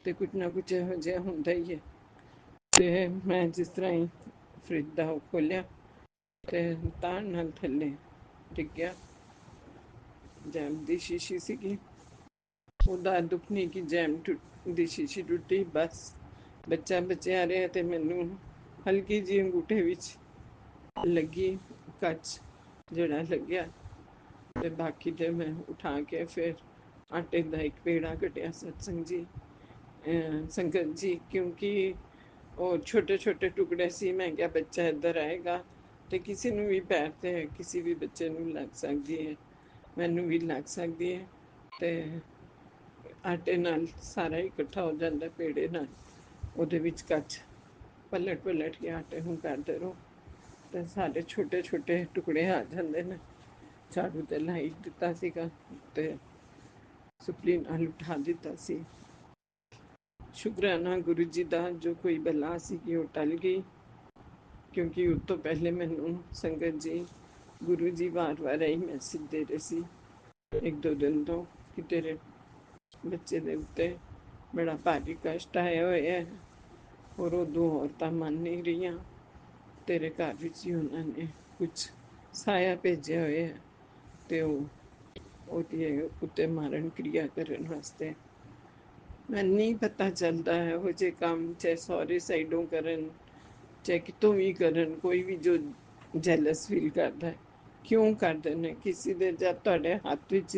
तो कुछ ना कुछ यहो जिहा हुंदा ही है। तो मैं जिस तरह ही फ्रिज का खोलिया तो तान नाल थल्ले डिग गया। जैम की शीशी सीगी, ਉਹਦਾ दुख नहीं कि जैम ਦੀ शीशी टुटी। बस बच्चा बचिया रहा तो मैनू हल्की जी अंगूठे विच लगी कच जड़ा लग्या। तो बाकी तो मैं उठा के फिर आटे का एक पेड़ा कटिया सत्संग जी, संगत जी, क्योंकि और छोटे छोटे टुकड़े सी। मैं क्या बच्चा इधर आएगा तो किसी ਨੂੰ भी पैर ਤੇ किसी भी बच्चे ਨੂੰ ਲੱਗ ਸਕਦੀ है, मैनू भी लग सकती है। तो आटे नाल सारा इकट्ठा हो जाता पेड़े नाल। ਉਹਦੇ ਵਿੱਚ ਕੱਚ पलट पलट के आटे ਨੂੰ ਕਰਦੇ ਰਹੋ तो सारे छोटे छोटे टुकड़े आ जाते हैं। झाड़ू तो लाई दिता सीगा ते सुपली नाल उठा दिता सी। शुक्राना गुरु जी का जो कोई बला सी कि वो टल गई, क्योंकि उस तो पहले मैनू संगत जी गुरु जी बार बार यही मैसेज दे रहे सी 1-2 दिन तो कि तेरे बच्चे के उत्ते बड़ा भारी कष्ट आया हुआ है और वो 2 औरतां मन नहीं रही। तेरे घर विच ही उन्होंने कुछ साया भेजा हुआ है तो ਉਹਦੀ ਉੱਤੇ ਮਾਰਨ क्रिया करने वास्ते। मैनू नहीं पता चलता है वो जे काम चाहे सौरे साइडों करन चाहे कितों भी करन, कोई भी जो जैलस फील करता है क्यों करते हैं। किसी दे जब तुहाडे हत्थ विच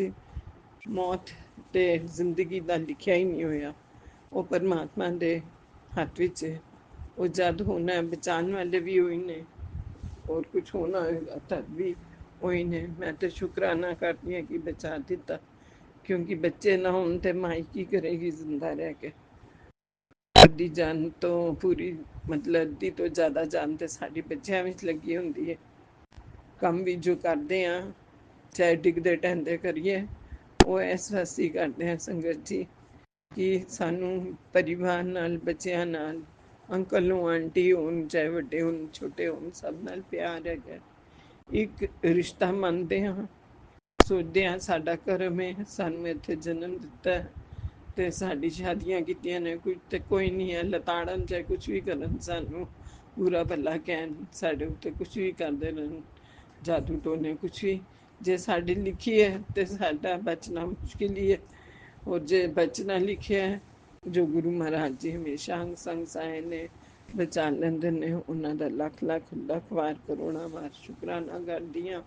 मौत ते जिंदगी का लिखिया ही नहीं होया, वो परमात्मा दे हत्थ विच है। वो जद होना है बचाने वाले भी हुई ने और कुछ होना होगा तब भी वही ने। मैं तो शुक्राना करती हूँ कि बचा दिता, क्योंकि बच्चे ना होन ते माई की करेगी जिंदा रह के। अद्धी जान तो पूरी, मतलब अद्धी तो ज्यादा जान तो साडी बच्चों में लगी होंगी है। ਕੰਮ ਵੀ ਜੋ ਕਰਦੇ ਆ, ਚਾਹੇ ਡਿੱਗਦੇ ਟਹਿੰਦੇ ਕਰੀਏ, ਉਹ ਇਸ ਵਾਸਤੇ ਕਰਦੇ ਆ ਸੰਗਤ ਜੀ, ਕਿ ਸਾਨੂੰ ਪਰਿਵਾਰ ਨਾਲ, ਬੱਚਿਆਂ ਨਾਲ, ਅੰਕਲ ਨੂੰ, ਆਂਟੀ ਹੋਣ, ਚਾਹੇ ਵੱਡੇ ਹੋਣ ਛੋਟੇ ਹੋਣ, ਸਭ ਨਾਲ ਪਿਆਰ ਹੈਗਾ। ਇੱਕ ਰਿਸ਼ਤਾ ਮੰਨਦੇ ਹਾਂ, ਸੋਚਦੇ ਹਾਂ ਸਾਡਾ ਕਰਮ ਹੈ, ਸਾਨੂੰ ਇੱਥੇ ਜਨਮ ਦਿੱਤਾ ਹੈ ਤੇ ਸਾਡੀ ਸ਼ਾਦੀਆਂ ਕੀਤੀਆਂ ਨੇ, ਕੁਝ ਤੇ ਕੋਈ ਨਹੀਂ ਹੈ, ਲਤਾੜਨ ਚਾਹੇ ਕੁਝ ਵੀ ਕਰਨ, ਸਾਨੂੰ ਬੁਰਾ ਭਲਾ ਕਹਿਣ, ਸਾਡੇ ਉੱਤੇ ਕੁਝ ਵੀ ਕਰਦੇ ਰਹਿਣ, ਜਾਦੂ ਟੋਨੇ ਕੁਝ ਵੀ। ਜੇ ਸਾਡੀ ਲਿਖੀ ਹੈ ਤੇ ਸਾਡਾ ਬਚਣਾ ਮੁਸ਼ਕਿਲ ਹੀ ਹੈ, ਔਰ ਜੇ ਬਚਣਾ ਲਿਖਿਆ ਹੈ, ਜੋ ਗੁਰੂ ਮਹਾਰਾਜ ਜੀ ਹਮੇਸ਼ਾ ਅੰਗ ਸੰਗ ਸਾਏ ਨੇ, ਬਚਾ ਲੈਂਦੇ ਨੇ, ਉਹਨਾਂ ਦਾ ਲੱਖ ਲੱਖ ਲੱਖ ਵਾਰ ਕਰੋੜਾਂ ਵਾਰ ਸ਼ੁਕਰਾਨਾ ਕਰਦੀ ਹਾਂ।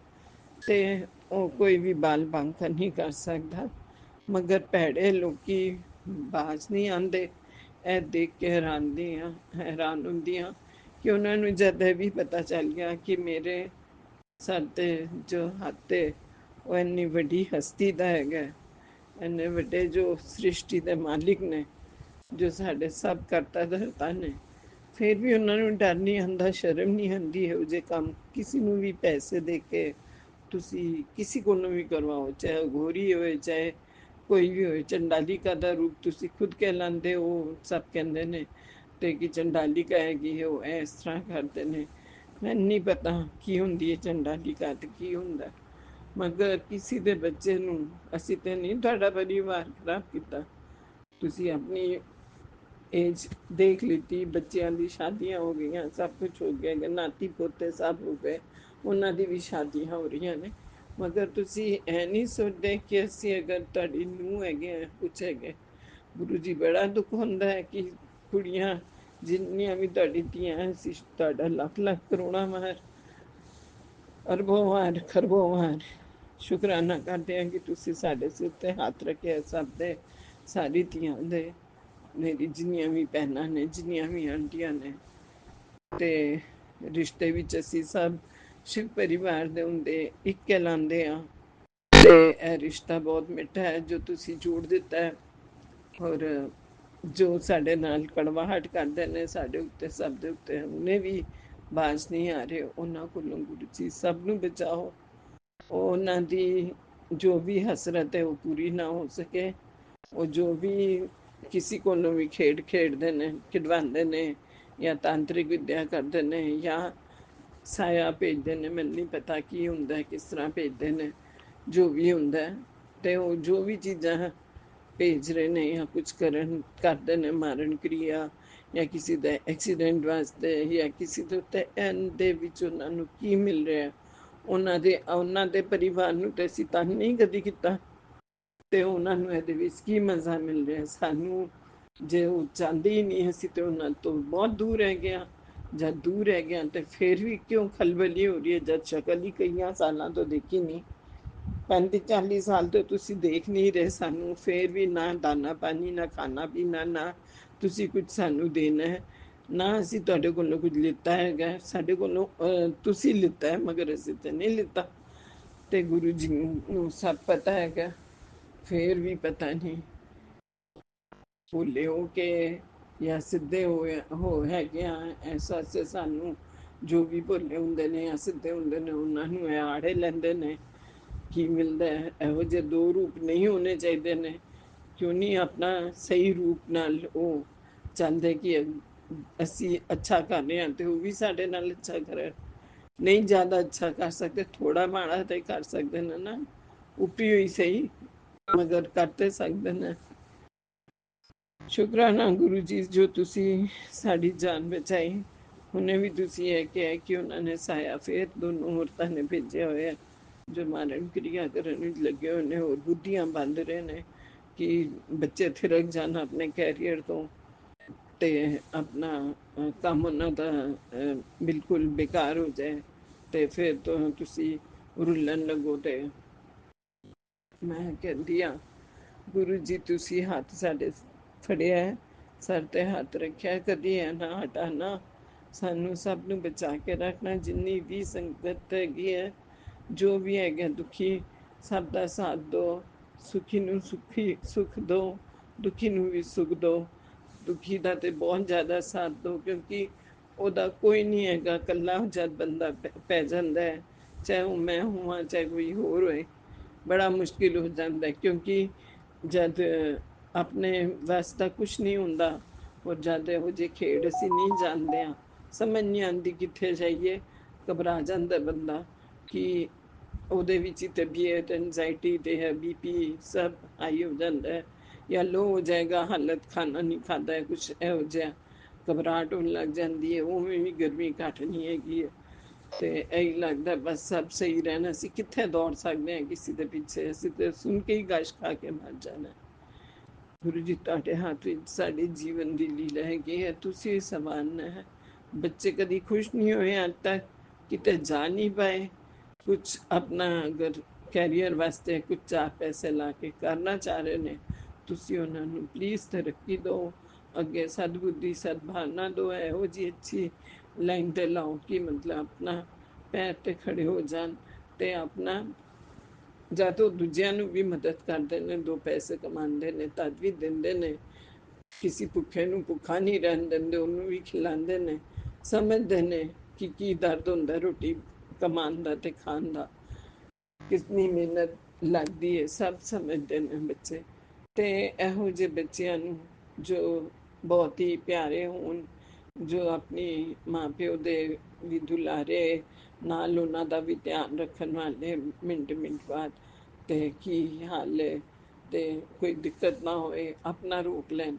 ਤੇ ਉਹ ਕੋਈ ਵੀ ਬਾਲ ਬਾਂਕਰ ਨਹੀਂ ਕਰ ਸਕਦਾ, ਮਗਰ ਭੈੜੇ ਲੋਕੀ ਬਾਜ਼ ਨਹੀਂ ਆਉਂਦੇ। ਇਹ ਦੇਖ ਕੇ ਹੈਰਾਨ ਹੁੰਦੀ ਹਾਂ ਕਿ ਉਹਨਾਂ ਨੂੰ ਜਦ ਇਹ ਵੀ ਪਤਾ ਚੱਲ ਗਿਆ ਕਿ ਮੇਰੇ ਸਰ ਤੇ ਜੋ ਹੱਥ ਹੈ ਉਹ ਇੰਨੀ ਵੱਡੀ ਹਸਤੀ ਦਾ ਹੈਗਾ, ਇੰਨੇ ਵੱਡੇ ਜੋ ਸ੍ਰਿਸ਼ਟੀ ਦੇ ਮਾਲਿਕ ਨੇ, ਜੋ ਸਾਡੇ ਸਭ ਕਰਤਾ ਧਰਤਾ ਨੇ, ਫਿਰ ਵੀ ਉਹਨਾਂ ਨੂੰ ਡਰ ਨਹੀਂ ਆਉਂਦਾ, ਸ਼ਰਮ ਨਹੀਂ ਆਉਂਦੀ ਇਹੋ ਜਿਹੇ ਕੰਮ ਕਿਸੇ ਨੂੰ ਵੀ ਪੈਸੇ ਦੇ ਕੇ ਤੁਸੀਂ ਕਿਸੇ ਕੋਲੋਂ ਵੀ ਕਰਵਾਓ, ਚਾਹੇ ਘੋਰੀ ਹੋਏ ਚਾਹੇ ਕੋਈ ਵੀ ਹੋਏ। ਚੰਡਾਲਿਕਾ ਦਾ ਰੂਪ ਤੁਸੀਂ ਖੁਦ ਕਹਿਲਾਉਂਦੇ ਹੋ, ਸਭ ਕਹਿੰਦੇ ਨੇ ਤੇ ਕਿ ਚੰਡਾਲਿਕਾ ਹੈਗੀ ਹੈ, ਉਹ ਇਸ ਤਰ੍ਹਾਂ ਕਰਦੇ ਨੇ। ਮੈਨੂੰ ਨਹੀਂ ਪਤਾ ਕੀ ਹੁੰਦੀ ਹੈ ਚੰਡਾਲਿਕਾ ਤੇ ਕੀ ਹੁੰਦਾ, ਮਗਰ ਕਿਸੇ ਦੇ ਬੱਚੇ ਨੂੰ ਅਸੀਂ ਤੇ ਨਹੀਂ ਤੁਹਾਡਾ ਪਰਿਵਾਰ ਖਰਾਬ ਕੀਤਾ। ਤੁਸੀਂ ਆਪਣੀ ਏਜ ਦੇਖ ਲਿੱਤੀ, ਬੱਚਿਆਂ ਦੀ ਸ਼ਾਦੀਆਂ ਹੋ ਗਈਆਂ, ਸਭ ਕੁਝ ਹੋ ਗਿਆ, ਨਾਤੀ ਪੋਤੇ ਸਭ ਹੋ ਗਏ, ਉਹਨਾਂ ਦੀ ਵੀ ਸ਼ਾਦੀਆਂ ਹੋ ਰਹੀਆਂ ਨੇ, ਮਗਰ ਤੁਸੀਂ ਇਹ ਨਹੀਂ ਸੋਚਦੇ ਕਿ ਅਸੀਂ ਅਗਰ ਤੁਹਾਡੀ ਨੂੰਹ ਹੈਗੇ ਆ, ਕੁਛ ਹੈਗੇ। ਗੁਰੂ ਜੀ ਬੜਾ ਦੁੱਖ ਹੁੰਦਾ ਹੈ ਕਿ ਕੁੜੀਆਂ ਜਿੰਨੀਆਂ ਵੀ ਤੁਹਾਡੀ ਧੀਆਂ, ਅਸੀਂ ਤੁਹਾਡਾ ਲੱਖ ਲੱਖ ਕਰੋੜਾਂ ਵਾਰ, ਅਰਬੋਂ ਵਾਰ, ਖਰਬੋਂ ਵਾਰ ਸ਼ੁਕਰਾਨਾ ਕਰਦੇ ਹਾਂ ਕਿ ਤੁਸੀਂ ਸਾਡੇ ਸਿਰ ਤੇ ਹੱਥ ਰੱਖਿਆ, ਸਭ ਦੇ, ਸਾਰੀ ਧੀਆਂ ਦੇ, ਮੇਰੀ ਜਿੰਨੀਆਂ ਵੀ ਭੈਣਾਂ ਨੇ, ਜਿੰਨੀਆਂ ਵੀ ਆਂਟੀਆਂ ਨੇ, ਤੇ ਰਿਸ਼ਤੇ ਵਿੱਚ ਅਸੀਂ ਸਭ ਸ਼ਿਵ ਪਰਿਵਾਰ ਦੇ ਹੁੰਦੇ ਇੱਕ ਕਹਿਲਾਉਂਦੇ ਆ। ਤੇ ਇਹ ਰਿਸ਼ਤਾ ਬਹੁਤ ਮਿੱਠਾ ਹੈ ਜੋ ਤੁਸੀਂ ਜੋੜ ਦਿੱਤਾ ਹੈ, ਔਰ ਜੋ ਸਾਡੇ ਨਾਲ ਕੜਵਾਹਟ ਕਰਦੇ ਨੇ ਸਾਡੇ ਉੱਤੇ, ਸਭ ਦੇ ਉੱਤੇ ਉਹਨੇ ਵੀ ਬਾਜ਼ ਨਹੀਂ ਆ ਰਹੇ, ਉਹਨਾਂ ਕੋਲੋਂ ਗੁਰੂ ਜੀ ਸਭ ਨੂੰ ਬਚਾਓ। ਉਹਨਾਂ ਦੀ ਜੋ ਵੀ ਹਸਰਤ ਹੈ ਉਹ ਪੂਰੀ ਨਾ ਹੋ ਸਕੇ। ਉਹ ਜੋ ਵੀ ਕਿਸੇ ਕੋਲੋਂ ਵੀ ਖੇਡ ਖੇਡਦੇ ਨੇ, ਖਿਡਵਾਉਂਦੇ ਨੇ, ਜਾਂ ਤਾਂਤਰਿਕ ਵਿਦਿਆ ਕਰਦੇ ਨੇ, ਜਾਂ ਸਾਇਆ ਭੇਜਦੇ ਨੇ, ਮੈਨੂੰ ਨਹੀਂ ਪਤਾ ਕੀ ਹੁੰਦਾ, ਕਿਸ ਤਰ੍ਹਾਂ ਭੇਜਦੇ ਨੇ, ਜੋ ਵੀ ਹੁੰਦਾ। ਤੇ ਉਹ ਜੋ ਵੀ ਚੀਜ਼ਾਂ ਭੇਜ ਰਹੇ ਨੇ ਜਾਂ ਕੁਝ ਕਰਦੇ ਨੇ, ਮਾਰਨ ਕਿਰਿਆ ਜਾਂ ਕਿਸੇ ਦਾ ਐਕਸੀਡੈਂਟ ਵਾਸਤੇ, ਜਾਂ ਕਿਸੇ ਦੇ ਉੱਤੇ ਦੇ ਵਿੱਚ ਉਹਨਾਂ ਨੂੰ ਕੀ ਮਿਲ ਰਿਹਾ, ਉਹਨਾਂ ਦੇ ਪਰਿਵਾਰ ਨੂੰ ਤੇ ਅਸੀਂ ਤੰਗ ਨਹੀਂ ਕਦੀ ਕੀਤਾ, ਤੇ ਉਹਨਾਂ ਨੂੰ ਇਹਦੇ ਵਿੱਚ ਕੀ ਮਜ਼ਾ ਮਿਲ ਰਿਹਾ। ਸਾਨੂੰ ਜੇ ਉਹ ਚਾਹੁੰਦੇ ਹੀ ਨਹੀਂ, ਅਸੀਂ ਤੇ ਉਹਨਾਂ ਤੋਂ ਬਹੁਤ ਦੂਰ ਰਹਿ ਗਏ ਹਾਂ। ਜਦ ਦੂਰ ਰਹਿ ਗਿਆ ਤੇ ਫਿਰ ਵੀ ਕਿਉਂ ਖਲਬਲੀ ਹੋ ਰਹੀ ਹੈ, ਜਦ ਸ਼ਕਲ ਹੀ ਕਈਆਂ ਸਾਲਾਂ ਤੋਂ ਦੇਖੀ ਨਹੀਂ, 35 40 ਸਾਲ ਤੋਂ ਤੁਸੀਂ ਦੇਖ ਨਹੀਂ ਰਹੇ ਸਾਨੂੰ, ਫਿਰ ਵੀ ਨਾ ਦਾਣਾ ਪਾਣੀ, ਨਾ ਖਾਣਾ ਪੀਣਾ, ਨਾ ਤੁਸੀਂ ਕੁਝ ਸਾਨੂੰ ਦੇਣਾ ਹੈ, ਨਾ ਅਸੀਂ ਤੁਹਾਡੇ ਕੋਲੋਂ ਕੁਝ ਲਿੱਤਾ ਹੈਗਾ। ਸਾਡੇ ਕੋਲੋਂ ਤੁਸੀਂ ਲਿੱਤਾ ਹੈ, ਮਗਰ ਅਸੀਂ ਤੇ ਨਹੀਂ ਲਿੱਤਾ। ਤੇ ਗੁਰੂ ਜੀ ਨੂੰ ਸਭ ਪਤਾ ਹੈਗਾ, ਫਿਰ ਵੀ ਪਤਾ ਨਹੀਂ ਭੁੱਲੇ ਹੋ ਕੇ ਜਾਂ ਸਿੱਧੇ ਹੋ ਹੈਗੇ ਆ, ਐਸਾ ਸਾਨੂੰ ਜੋ ਵੀ ਭੁੱਲੇ ਹੁੰਦੇ ਨੇ ਜਾਂ ਸਿੱਧੇ ਹੁੰਦੇ ਨੇ, ਉਹਨਾਂ ਨੂੰ ਇਹ ਆੜੇ ਲੈਂਦੇ ਨੇ। ਕੀ ਮਿਲਦਾ ਹੈ, ਇਹੋ ਜਿਹੇ ਦੋ ਰੂਪ ਨਹੀਂ ਹੋਣੇ ਚਾਹੀਦੇ ਨੇ। ਕਿਉਂ ਨਹੀਂ ਆਪਣਾ ਸਹੀ ਰੂਪ ਨਾਲ ਉਹ ਚਾਹੁੰਦੇ ਕਿ ਅਸੀਂ ਅੱਛਾ ਕਰ ਰਹੇ ਹਾਂ ਤੇ ਉਹ ਵੀ ਸਾਡੇ ਨਾਲ ਅੱਛਾ ਕਰਨ। ਨਹੀਂ ਜ਼ਿਆਦਾ ਅੱਛਾ ਕਰ ਸਕਦੇ, ਥੋੜਾ ਮਾੜਾ ਤੇ ਕਰ ਸਕਦੇ ਨੇ ਨਾ, ਉਪਰੀ ਹੋਈ ਸਹੀ, ਮਗਰ ਕਰ ਤੇ ਸਕਦੇ ਨੇ। ਸ਼ੁਕਰਾਨਾ ਗੁਰੂ ਜੀ ਜੋ ਤੁਸੀਂ ਸਾਡੀ ਜਾਨ ਬਚਾਈ। ਹੁਣੇ ਵੀ ਤੁਸੀਂ ਇਹ ਕਿਹਾ ਕਿ ਉਹਨਾਂ ਨੇ ਸਾਇਆ ਫੇਰ ਦੋਨੋਂ ਔਰਤਾਂ ਨੇ ਭੇਜਿਆ ਹੋਇਆ, ਜੋ ਮਾਰਨ ਕਿਰਿਆ ਕਰਨ ਵਿੱਚ ਲੱਗੇ ਹੋਏ ਨੇ, ਹੋਰ ਬੁੱਧੀਆਂ ਬੰਦ ਰਹੇ ਨੇ ਕਿ ਬੱਚੇ ਥਿਰਕ ਜਾਣ ਆਪਣੇ ਕੈਰੀਅਰ ਤੋਂ, ਤੇ ਆਪਣਾ ਕੰਮ ਉਹਨਾਂ ਦਾ ਬਿਲਕੁਲ ਬੇਕਾਰ ਹੋ ਜਾਏ, ਤੇ ਫਿਰ ਤੋਂ ਤੁਸੀਂ ਰੁੱਲਣ ਲੱਗੋ। ਤੇ ਮੈਂ ਕਹਿੰਦੀ ਹਾਂ ਗੁਰੂ ਜੀ ਤੁਸੀਂ ਹੱਥ ਸਾਡੇ ਫੜਿਆ, ਸਰ ਤੇ ਹੱਥ ਰੱਖਿਆ, ਕਦੀ ਐ ਨਾ ਹਟਾਣਾ, ਸਾਨੂੰ ਸਭ ਨੂੰ ਬਚਾ ਕੇ ਰੱਖਣਾ। ਜਿੰਨੀ ਵੀ ਸੰਗਤ ਹੈਗੀ ਹੈ, ਜੋ ਵੀ ਹੈਗਾ ਦੁਖੀ, ਸਭ ਦਾ ਸਾਥ ਦਿਓ। ਸੁਖੀ ਨੂੰ ਸੁਖ ਦਿਓ, ਦੁਖੀ ਨੂੰ ਵੀ ਸੁਖ ਦਿਓ। ਦੁਖੀ ਦਾ ਤੇ ਬਹੁਤ ਜ਼ਿਆਦਾ ਸਾਥ ਦਿਓ, ਕਿਉਂਕਿ ਉਹਦਾ ਕੋਈ ਨਹੀਂ ਹੈਗਾ। ਇਕੱਲਾ ਜਦ ਬੰਦਾ ਪੈ ਜਾਂਦਾ ਹੈ, ਚਾਹੇ ਉਹ ਮੈਂ ਹੋਵਾਂ ਚਾਹੇ ਕੋਈ ਹੋਰ ਹੋਏ, ਬੜਾ ਮੁਸ਼ਕਿਲ ਹੋ ਜਾਂਦਾ ਹੈ। ਕਿਉਂਕਿ ਜਦ ਆਪਣੇ ਵੱਸ ਦਾ ਕੁਛ ਨਹੀਂ ਹੁੰਦਾ, ਔਰ ਜਦ ਇਹੋ ਜਿਹੇ ਖੇਡ ਅਸੀਂ ਨਹੀਂ ਜਾਣਦੇ ਹਾਂ, ਸਮਝ ਨਹੀਂ ਆਉਂਦੀ ਕਿੱਥੇ ਜਾਈਏ, ਘਬਰਾ ਜਾਂਦਾ ਬੰਦਾ ਕਿ ਉਹਦੇ ਵਿੱਚ ਹੀ ਤਬੀਅਤ, ਐਨਜ਼ਾਈਟੀ ਤੇ ਹੈ, BP ਸਭ ਹਾਈ ਹੋ ਜਾਂਦਾ ਹੈ, ਜਾਂ ਲੋ ਹੋ ਜਾਏਗਾ, ਹਾਲਤ ਖਾਣਾ ਨਹੀਂ ਖਾਦਾ ਹੈ, ਕੁਛ ਇਹੋ ਜਿਹਾ ਘਬਰਾਹਟ ਹੋਣ ਲੱਗ ਜਾਂਦੀ ਹੈ। ਉਵੇਂ ਵੀ ਗਰਮੀ ਘੱਟ ਨਹੀਂ ਹੈਗੀ ਹੈ, ਤੇ ਇਹੀ ਲੱਗਦਾ ਬਸ ਸਭ ਸਹੀ ਰਹਿਣਾ। ਅਸੀਂ ਕਿੱਥੇ ਦੌੜ ਸਕਦੇ ਹਾਂ ਕਿਸੇ ਦੇ ਪਿੱਛੇ? ਅਸੀਂ ਤੇ ਸੁਣ ਕੇ ਹੀ ਗਸ਼ ਖਾ ਕੇ ਮਰ ਜਾਣਾ। ਗੁਰੂ ਜੀ ਤੁਹਾਡੇ ਹੱਥ ਵਿੱਚ ਸਾਡੇ ਜੀਵਨ ਦੀ ਲੀਲਾ ਹੈਗੀ ਹੈ, ਤੁਸੀਂ ਹੀ ਸੰਵਾਰਨਾ ਹੈ। ਬੱਚੇ ਕਦੀ ਖੁਸ਼ ਨਹੀਂ ਹੋਏ ਅੱਜ ਤੱਕ, ਕਿਤੇ ਜਾ ਨਹੀਂ ਪਾਏ। ਕੁਛ ਆਪਣਾ ਅਗਰ ਕੈਰੀਅਰ ਵਾਸਤੇ ਕੁਝ ਚਾਰ ਪੈਸੇ ਲਾ ਕੇ ਕਰਨਾ ਚਾਹ ਰਹੇ ਨੇ, ਤੁਸੀਂ ਉਹਨਾਂ ਨੂੰ ਪਲੀਜ਼ ਤਰੱਕੀ ਦਿਓ, ਅੱਗੇ ਸਦਬੁੱਧੀ ਸਦਭਾਵਨਾ ਦਿਓ, ਇਹੋ ਜਿਹੀ ਅੱਛੀ ਲਾਈਨ ਤੇ ਲਾਓ ਕਿ ਮਤਲਬ ਆਪਣਾ ਪੈਰ ਤੇ ਖੜੇ ਹੋ ਜਾਣ, ਤੇ ਆਪਣਾ ਜਦ ਉਹ ਦੂਜਿਆਂ ਨੂੰ ਵੀ ਮਦਦ ਕਰਦੇ ਨੇ, ਦੋ ਪੈਸੇ ਕਮਾਉਂਦੇ ਨੇ, ਤਦ ਵੀ ਦਿੰਦੇ ਨੇ। ਕਿਸੇ ਭੁੱਖੇ ਨੂੰ ਭੁੱਖਾ ਨਹੀਂ ਰਹਿਣ ਦਿੰਦੇ, ਉਹਨੂੰ ਵੀ ਖਿਲਾਉਂਦੇ ਨੇ। ਸਮਝਦੇ ਨੇ ਕਿ ਕੀ ਦਰਦ ਹੁੰਦਾ ਰੋਟੀ ਕਮਾਉਣ ਦਾ ਤੇ ਖਾਣ ਦਾ, ਕਿਤਨੀ ਮਿਹਨਤ ਲੱਗਦੀ ਹੈ, ਸਭ ਸਮਝਦੇ ਨੇ ਬੱਚੇ। ਤੇ ਇਹੋ ਜਿਹੇ ਬੱਚਿਆਂ ਨੂੰ ਜੋ ਬਹੁਤ ਹੀ ਪਿਆਰੇ ਹੋਣ, ਜੋ ਆਪਣੀ ਮਾਂ ਪਿਓ ਦੇ ਵੀ ਦੁਲਾਰੇ, ਨਾਲ ਉਹਨਾਂ ਦਾ ਵੀ ਧਿਆਨ ਰੱਖਣ ਵਾਲੇ, ਮਿੰਟ ਮਿੰਟ ਬਾਅਦ ਤੇ ਕੀ ਹਾਲ ਹੈ, ਤੇ ਕੋਈ ਦਿੱਕਤ ਨਾ ਹੋਏ, ਆਪਣਾ ਰੋਕ ਲੈਣ।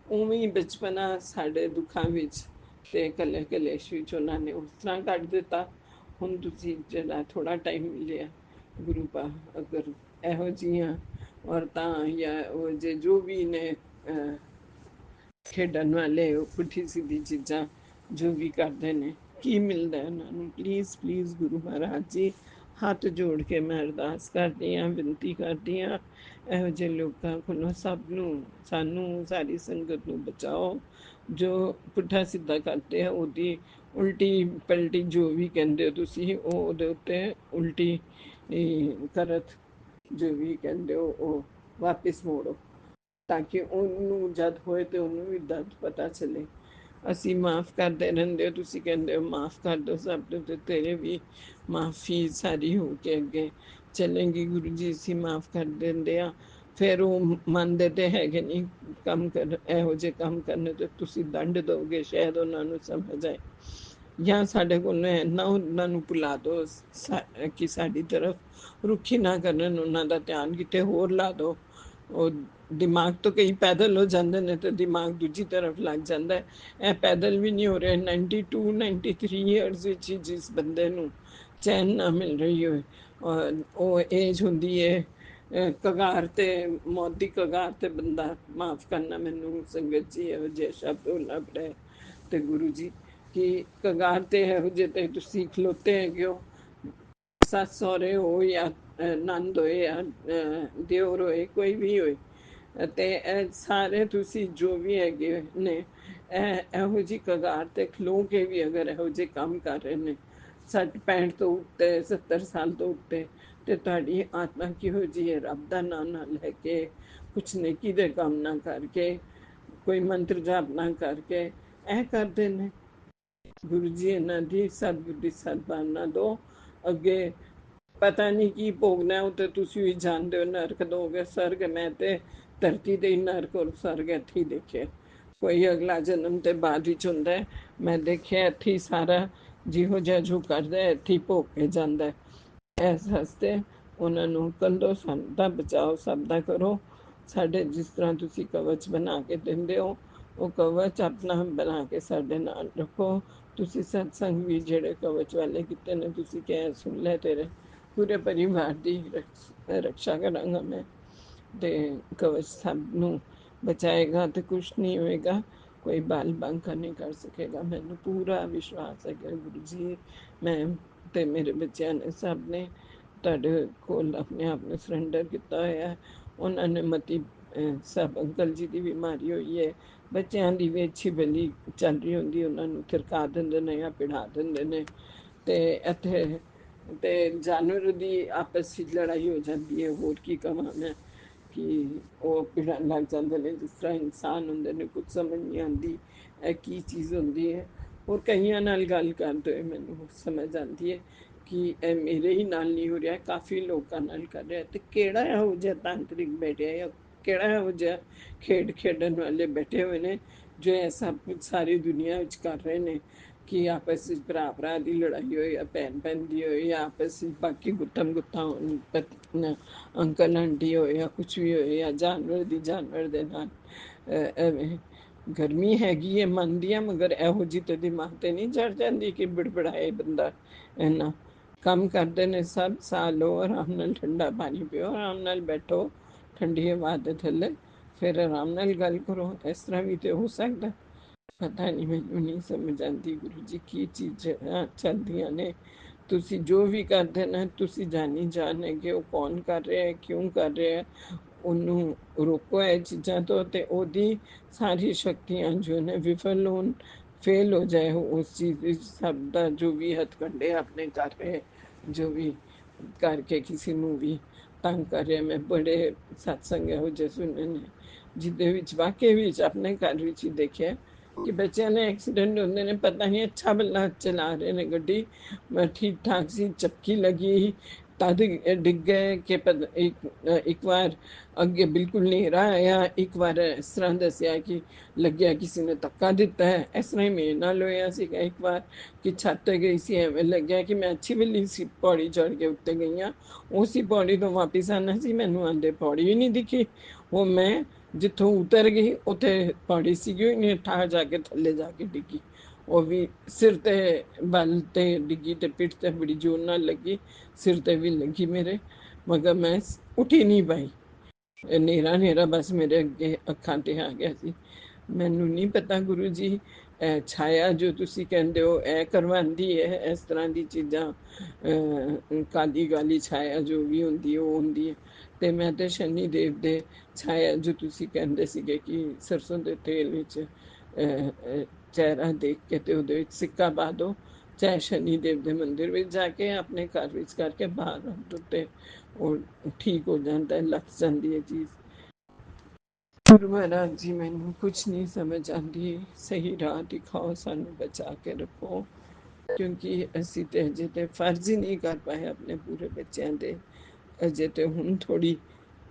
ਉਵੇਂ ਹੀ ਬਚਪਨਾ ਸਾਡੇ ਦੁੱਖਾਂ ਵਿੱਚ ਤੇ ਕੱਲੇ ਕਲੇਸ਼ ਵਿੱਚ ਉਹਨਾਂ ਨੇ ਉਸ ਤਰ੍ਹਾਂ ਕੱਢ ਦਿੱਤਾ। ਹੁਣ ਤੁਸੀਂ ਜਿਹੜਾ ਥੋੜ੍ਹਾ ਟਾਈਮ ਮਿਲਿਆ, ਗੁਰੂ ਪਾ ਅਗਰ ਇਹੋ ਜਿਹੀਆਂ ਔਰਤਾਂ ਜਾਂ ਉਹ ਜੇ ਜੋ ਵੀ ਨੇ ਖੇਡਣ ਵਾਲੇ, ਉਹ ਪੁੱਠੀ ਸਿੱਧੀ ਚੀਜ਼ਾਂ ਜੋ ਵੀ ਕਰਦੇ ਨੇ, ਕੀ ਮਿਲਦਾ ਉਹਨਾਂ ਨੂੰ? ਪਲੀਜ਼ ਪਲੀਜ਼ ਗੁਰੂ ਮਹਾਰਾਜ ਜੀ, ਹੱਥ ਜੋੜ ਕੇ ਮੈਂ ਅਰਦਾਸ ਕਰਦੀ ਹਾਂ, ਬੇਨਤੀ ਕਰਦੀ ਹਾਂ, ਇਹੋ ਜਿਹੇ ਲੋਕਾਂ ਕੋਲੋਂ ਸਭ ਨੂੰ, ਸਾਨੂੰ, ਸਾਰੀ ਸੰਗਤ ਨੂੰ ਬਚਾਓ। ਜੋ ਪੁੱਠਾ ਸਿੱਧਾ ਕਰਦੇ ਆ, ਉਹਦੀ ਉਲਟੀ ਪਲਟੀ ਜੋ ਵੀ ਕਹਿੰਦੇ ਹੋ ਤੁਸੀਂ, ਉਹ ਉਹਦੇ ਉੱਤੇ ਉਲਟੀ ਕਰਤ ਜੋ ਵੀ ਕਹਿੰਦੇ ਹੋ ਉਹ ਵਾਪਿਸ ਮੋੜੋ, ਤਾਂ ਕਿ ਉਹਨੂੰ ਜਦ ਹੋਏ ਤੇ ਉਹਨੂੰ ਵੀ ਦਰਦ ਪਤਾ ਚੱਲੇ। ਅਸੀਂ ਮਾਫ ਕਰਦੇ ਰਹਿੰਦੇ ਹੋ, ਤੁਸੀਂ ਕਹਿੰਦੇ ਹੋ ਮਾਫ ਕਰ ਦਿਓ ਸਭ ਨੂੰ, ਤੇ ਤੇਰੇ ਵੀ ਮਾਫੀ ਸਾਰੀ ਹੋ ਕੇ ਅੱਗੇ ਚੱਲੇਗੀ। ਗੁਰੂ ਜੀ ਅਸੀਂ ਮਾਫ ਕਰ ਦਿੰਦੇ ਆ, ਫਿਰ ਉਹ ਮੰਨਦੇ ਤੇ ਹੈਗੇ ਨਹੀਂ ਕੰਮ ਕਰ, ਇਹੋ ਜਿਹੇ ਕੰਮ ਕਰਨੇ ਤੇ ਤੁਸੀਂ ਦੰਡ ਦਿਓਗੇ, ਸ਼ਾਇਦ ਉਹਨਾਂ ਨੂੰ ਸਮਝ ਆਏ। ਜਾਂ ਸਾਡੇ ਕੋਲ ਇੰਨਾ ਉਹਨਾਂ ਨੂੰ ਭੁਲਾ ਦਿਓ ਕਿ ਸਾਡੀ ਤਰਫ ਰੁਖੀ ਨਾ ਕਰਨ, ਉਹਨਾਂ ਦਾ ਧਿਆਨ ਕਿਤੇ ਹੋਰ ਲਾ ਦਿਓ। ਉਹ ਦਿਮਾਗ ਤੋਂ ਕਈ ਪੈਦਲ ਹੋ ਜਾਂਦੇ ਨੇ ਤੇ ਦਿਮਾਗ ਦੂਜੀ ਤਰਫ ਲੱਗ ਜਾਂਦਾ ਹੈ। ਇਹ ਪੈਦਲ ਵੀ ਨਹੀਂ ਹੋ ਰਿਹਾ। 92 93 ਇਅਰਸ ਵਿੱਚ ਹੀ ਜਿਸ ਬੰਦੇ ਨੂੰ ਚੈਨ ਨਾ ਮਿਲ ਰਹੀ ਹੋਏ, ਔਰ ਉਹ ਏਜ ਹੁੰਦੀ ਹੈ ਕਗਾਰ ਤੇ, ਮੌਤ ਦੀ ਕਗਾਰ ਤੇ ਬੰਦਾ, ਮਾਫ ਕਰਨਾ ਮੈਨੂੰ ਸੰਗਤ ਜੀ ਇਹੋ ਜਿਹੇ ਸ਼ਬਦ ਬੋਲਣਾ ਪਿਆ, ਤੇ ਗੁਰੂ ਜੀ ਕਿ ਕਗਾਰ ਤੇ ਇਹੋ ਜਿਹੇ ਤੇ ਤੁਸੀਂ ਖਲੋਤੇ ਹੈਗੇ ਹੋ, ਸੱਸ ਸਹੁਰੇ ਹੋ ਜਾਂ ਨੰਦ ਹੋਏ ਜਾਂ ਦਿਓਰ ਹੋਏ, ਕੋਈ ਵੀ ਹੋਏ, ਅਤੇ ਇਹ ਸਾਰੇ ਤੁਸੀਂ ਜੋ ਵੀ ਹੈਗੇ ਨੇ, ਇਹੋ ਜਿਹੀ ਕਗਾਰ ਤੇ ਖਲੋ ਕੇ ਵੀ ਅਗਰ ਇਹੋ ਜਿਹੇ ਕੰਮ ਕਰ ਰਹੇ ਨੇ, 60 65 ਤੋਂ ਉੱਤੇ, 70 ਸਾਲ ਤੋਂ ਉੱਤੇ, ਤੇ ਤੁਹਾਡੀ ਆਤਮਾ ਕਿਹੋ ਜਿਹੀ ਹੈ? ਰੱਬ ਦਾ ਨਾਂ ਨਾ ਲੈ ਕੇ, ਕੁਛ ਨੇਕੀ ਦੇ ਕੰਮ ਨਾ ਕਰਕੇ, ਕੋਈ ਮੰਤਰ ਜਾਪ ਨਾ ਕਰਕੇ ਇਹ ਕਰਦੇ ਨੇ। ਗੁਰੂ ਜੀ ਇਹਨਾਂ ਦੀ ਸਦਬੁੱਧੀ ਸਦਭਾਵਨਾ ਦਿਓ। ਅੱਗੇ ਪਤਾ ਨਹੀਂ ਕੀ ਭੋਗਣਾ, ਉਹ ਤੇ ਤੁਸੀਂ ਵੀ ਜਾਣਦੇ ਹੋ, ਨਰਕ ਦੋਗੇ ਸਰਗ, ਮੈਂ ਤੇ ਧਰਤੀ ਤੇ ਹੀ ਨਰਕ ਔਰ ਸਰਗ ਇੱਥੇ ਹੀ ਦੇਖਿਆ। ਕੋਈ ਅਗਲਾ ਜਨਮ ਤੇ ਬਾਅਦ ਵਿੱਚ ਹੁੰਦਾ, ਮੈਂ ਦੇਖਿਆ ਇੱਥੇ ਹੀ ਸਾਰਾ ਜਿਹੋ ਜਿਹਾ ਜੋ ਕਰਦਾ ਇੱਥੇ ਹੀ ਭੋਗ ਕੇ ਜਾਂਦਾ। ਇਸ ਵਾਸਤੇ ਉਹਨਾਂ ਨੂੰ ਕੱਢੋ, ਸਾਨੂੰ ਤਾਂ ਬਚਾਓ, ਸਭ ਦਾ ਕਰੋ। ਸਾਡੇ ਜਿਸ ਤਰ੍ਹਾਂ ਤੁਸੀਂ ਕਵਚ ਬਣਾ ਕੇ ਦਿੰਦੇ ਹੋ, ਉਹ ਕਵਚ ਆਪਣਾ ਬਣਾ ਕੇ ਸਾਡੇ ਨਾਲ ਰੱਖੋ। ਤੁਸੀਂ ਸਤਸੰਗ ਵੀ ਜਿਹੜੇ ਕਵਚ ਵਾਲੇ ਕੀਤੇ ਨੇ, ਤੁਸੀਂ ਕਿਹਾ ਸੁਣ ਲੈ, ਤੇਰੇ ਪੂਰੇ ਪਰਿਵਾਰ ਦੀ ਰਕਸ਼ਾ ਕਰਾਂਗਾ ਮੈਂ, ਤੇ ਕਵਚ ਸਭ ਨੂੰ ਬਚਾਏਗਾ ਤੇ ਕੁਛ ਨਹੀਂ ਹੋਏਗਾ, ਕੋਈ ਬਾਲ ਬਾਂਕਾ ਨਹੀਂ ਕਰ ਸਕੇਗਾ। ਮੈਨੂੰ ਪੂਰਾ ਵਿਸ਼ਵਾਸ ਹੈ ਕਿ ਗੁਰੂ ਜੀ, ਮੈਂ ਤੇ ਮੇਰੇ ਬੱਚਿਆਂ ਨੇ, ਸਭ ਨੇ ਤੁਹਾਡੇ ਕੋਲ ਆਪਣੇ ਆਪ ਨੂੰ ਸਰੈਂਡਰ ਕੀਤਾ ਹੋਇਆ। ਉਹਨਾਂ ਨੇ ਮਤੀ ਸਭ ਅੰਕਲ ਜੀ ਦੀ ਬਿਮਾਰੀ ਹੋਈ ਹੈ, ਬੱਚਿਆਂ ਦੀ ਵੀ ਅੱਛੀ ਭਲੀ ਚੱਲ ਰਹੀ ਹੁੰਦੀ, ਉਹਨਾਂ ਨੂੰ ਥਿਰਕਾ ਦਿੰਦੇ ਨੇ ਜਾਂ ਪਿੜਾ ਦਿੰਦੇ ਨੇ। ਤੇ ਇੱਥੇ ਤੇ ਜਾਨਵਰ ਦੀ ਆਪਸ ਵਿੱਚ ਲੜਾਈ ਹੋ ਜਾਂਦੀ ਹੈ। ਹੋਰ ਕੀ ਕਹਾਂ ਮੈਂ, ਕਿ ਉਹ ਪਿੜਨ ਲੱਗ ਜਾਂਦੇ ਨੇ ਜਿਸ ਤਰ੍ਹਾਂ ਇਨਸਾਨ ਹੁੰਦੇ ਨੇ। ਕੁਝ ਸਮਝ ਨਹੀਂ ਆਉਂਦੀ ਇਹ ਕੀ ਚੀਜ਼ ਹੁੰਦੀ ਹੈ। ਔਰ ਕਈਆਂ ਨਾਲ ਗੱਲ ਕਰਦੇ ਹੋਏ ਮੈਨੂੰ ਸਮਝ ਆਉਂਦੀ ਹੈ ਕਿ ਇਹ ਮੇਰੇ ਹੀ ਨਾਲ ਨਹੀਂ ਹੋ ਰਿਹਾ, ਕਾਫੀ ਲੋਕਾਂ ਨਾਲ ਕਰ ਰਿਹਾ। ਤੇ ਕਿਹੜਾ ਇਹੋ ਜਿਹਾ ਤਾਂਤਰਿਕ ਬੈਠਿਆ, ਜਾਂ ਕਿਹੜਾ ਇਹੋ ਜਿਹਾ ਖੇਡ ਖੇਡਣ ਵਾਲੇ ਬੈਠੇ ਹੋਏ ਨੇ ਜੋ ਇਹ ਸਭ ਕੁਝ ਸਾਰੀ ਦੁਨੀਆ ਵਿੱਚ ਕਰ ਰਹੇ ਨੇ, ਕਿ ਆਪਸ ਵਿੱਚ ਭਰਾ ਭਰਾ ਦੀ ਲੜਾਈ ਹੋਏ ਜਾਂ ਭੈਣ ਭੈਣ ਦੀ ਹੋਏ, ਜਾਂ ਆਪਸ ਵਿੱਚ ਬਾਕੀ ਗੁੱਤਮ ਗੁੱਤਾਂ ਹੋਣ, ਅੰਕਲ ਆਂਟੀ ਹੋਏ ਜਾਂ ਕੁਛ ਵੀ ਹੋਏ, ਜਾਂ ਜਾਨਵਰ ਦੀ ਜਾਨਵਰ ਦੇ ਨਾਲ। ਐਵੇਂ ਗਰਮੀ ਹੈਗੀ ਹੈ ਮੰਨਦੀ ਹਾਂ, ਮਗਰ ਇਹੋ ਜਿਹੀ ਤੇ ਦਿਮਾਗ ਤੇ ਨਹੀਂ ਚੜ ਜਾਂਦੀ ਕਿ ਬੜਬੜਾਏ ਬੰਦਾ। ਇੰਨਾ ਕੰਮ ਕਰਦੇ ਨੇ ਸਭ, ਸਾਹ ਲਓ, ਆਰਾਮ ਨਾਲ ਠੰਡਾ ਪਾਣੀ ਪੀਓ, ਆਰਾਮ ਨਾਲ ਬੈਠੋ ਠੰਡੀ ਹਵਾ ਦੇ ਥੱਲੇ, ਫਿਰ ਆਰਾਮ ਨਾਲ ਗੱਲ ਕਰੋ। ਇਸ ਤਰ੍ਹਾਂ ਵੀ ਤੇ ਹੋ ਸਕਦਾ। ਪਤਾ ਨਹੀਂ, ਮੈਨੂੰ ਨਹੀਂ ਸਮਝ ਆਉਂਦੀ ਗੁਰੂ ਜੀ ਕੀ ਚੀਜ਼ਾਂ ਚੱਲਦੀਆਂ ਨੇ। ਤੁਸੀਂ ਜੋ ਵੀ ਕਰਦੇ ਨਾ, ਤੁਸੀਂ ਜਾਣੀ ਜਾਣ ਹੈਗੇ ਉਹ ਕੌਣ ਕਰ ਰਿਹਾ ਹੈ, ਕਿਉਂ ਕਰ ਰਿਹਾ ਹੈ। ਉਹਨੂੰ ਰੋਕੋ ਇਹ ਚੀਜ਼ਾਂ ਤੋਂ, ਤੇ ਉਹਦੀ ਸਾਰੀ ਸ਼ਕਤੀਆਂ ਜੋ ਨੇ ਵਿਫਲ ਹੋਣ, ਫੇਲ ਹੋ ਜਾਏ ਉਸ ਚੀਜ਼ ਵਿੱਚ। ਸਭ ਦਾ ਜੋ ਵੀ ਹੱਥਕੰਡੇ ਆਪਣੇ ਕਰ ਰਹੇ, ਜੋ ਵੀ ਕਰਕੇ ਕਿਸੇ ਨੂੰ ਵੀ ਤੰਗ ਕਰ ਰਿਹਾ। ਮੈਂ ਬੜੇ ਸਤਸੰਗ ਇਹੋ ਜਿਹੇ ਸੁਣੇ ਨੇ ਜਿਹਦੇ ਵਿੱਚ ਵਾਕਈ ਵਿੱਚ ਆਪਣੇ ਘਰ ਵਿੱਚ ਹੀ ਦੇਖਿਆ ਕਿ ਬੱਚਿਆਂ ਨੇ ਐਕਸੀਡੈਂਟ ਹੁੰਦੇ ਨੇ, ਪਤਾ ਨਹੀਂ ਅੱਛਾ ਭਲਾ ਚਲਾ ਰਹੇ ਨੇ ਗੱਡੀ, ਠੀਕ ਠਾਕ ਸੀ, ਚੱਕੀ ਲੱਗੀ ਤਦ ਡਿੱਗ ਗਏ। ਕਿ ਇੱਕ ਵਾਰ ਅੱਗੇ ਬਿਲਕੁਲ ਹਨੇਰਾ ਆਇਆ, ਇੱਕ ਵਾਰ ਇਸ ਤਰ੍ਹਾਂ ਦੱਸਿਆ ਕਿ ਲੱਗਿਆ ਕਿਸੇ ਨੇ ਧੱਕਾ ਦਿੱਤਾ ਹੈ। ਇਸ ਤਰ੍ਹਾਂ ਹੀ ਮੇਰੇ ਨਾਲ ਹੋਇਆ ਸੀਗਾ ਇੱਕ ਵਾਰ, ਕਿ ਛੱਤ ਤੇ ਗਈ ਸੀ, ਐਵੇਂ ਲੱਗਿਆ ਕਿ ਮੈਂ ਅੱਛੀ ਵੇਲੀ ਸੀ, ਪੌੜੀ ਚੜ੍ਹ ਕੇ ਉੱਤੇ ਗਈ ਹਾਂ। ਉਸੀ ਪੌੜੀ ਤੋਂ ਵਾਪਿਸ ਆਉਣਾ ਸੀ, ਮੈਨੂੰ ਆਉਂਦੇ ਪੌੜੀ ਵੀ ਨਹੀਂ ਦਿਖੀ। ਉਹ ਮੈਂ ਜਿੱਥੋਂ ਉਤਰ ਗਈ ਉੱਥੇ ਪੌੜੀ ਸੀਗੀ ਹੋਈ ਨਹੀਂ, ਠਾਹ ਜਾ ਕੇ ਥੱਲੇ ਜਾ ਕੇ ਡਿੱਗੀ। ਉਹ ਵੀ ਸਿਰ ਤੇ ਬਲ ਤੇ ਡਿੱਗੀ, ਤੇ ਪਿੱਠ ਤੇ ਬੜੀ ਜ਼ੋਰ ਨਾਲ ਲੱਗੀ, ਸਿਰ ਤੇ ਵੀ ਲੱਗੀ ਮੇਰੇ, ਮਗਰ ਮੈਂ ਉੱਠ ਹੀ ਨਹੀਂ ਪਾਈ। ਹਨੇਰਾ ਹਨੇਰਾ ਬਸ ਮੇਰੇ ਅੱਗੇ ਅੱਖਾਂ ਤੇ ਆ ਗਿਆ ਸੀ। ਮੈਨੂੰ ਨਹੀਂ ਪਤਾ ਗੁਰੂ ਜੀ, ਛਾਇਆ ਜੋ ਤੁਸੀਂ ਕਹਿੰਦੇ ਹੋ ਇਹ ਕਰਵਾਉਂਦੀ ਹੈ ਇਸ ਤਰ੍ਹਾਂ ਦੀ ਚੀਜ਼ਾਂ, ਕਾਲੀ ਕਾਲੀ ਛਾਇਆ ਜੋ ਵੀ ਹੁੰਦੀ ਹੈ ਉਹ ਹੁੰਦੀ ਹੈ। ਤੇ ਮੈਂ ਤੇ ਸ਼ਨੀ ਦੇਵ ਦੇ ਛਾਇਆ ਜੋ ਤੁਸੀਂ ਕਹਿੰਦੇ ਸੀਗੇ ਕਿ ਸਰਸੋਂ ਦੇ ਤੇਲ ਵਿੱਚ ਚਿਹਰਾ ਦੇਖ ਕੇ ਤੇ ਉਹਦੇ ਵਿੱਚ ਸਿੱਕਾ ਪਾ ਦਿਓ, ਚਾਹੇ ਸ਼ਨੀ ਦੇਵ ਦੇ ਮੰਦਿਰ ਵਿੱਚ ਜਾ ਕੇ ਆਪਣੇ ਘਰ ਵਿੱਚ ਕਰਕੇ ਬਾਹਰ ਰੱਖ ਦਿਓ, ਤੇ ਉਹ ਠੀਕ ਹੋ ਜਾਂਦਾ, ਲੱਥ ਜਾਂਦੀ ਹੈ ਚੀਜ਼। ਗੁਰੂ ਮਹਾਰਾਜ ਜੀ, ਮੈਨੂੰ ਕੁਛ ਨਹੀਂ ਸਮਝ ਆਉਂਦੀ, ਸਹੀ ਰਾਹ ਦਿਖਾਓ, ਸਾਨੂੰ ਬਚਾ ਕੇ ਰੱਖੋ, ਕਿਉਂਕਿ ਅਸੀਂ ਤੇ ਅਜੇ ਤੇ ਫਰਜ਼ ਹੀ ਨਹੀਂ ਕਰ ਪਾਏ ਆਪਣੇ ਪੂਰੇ ਬੱਚਿਆਂ ਦੇ। ਅਜੇ ਤੇ ਹੁਣ ਥੋੜੀ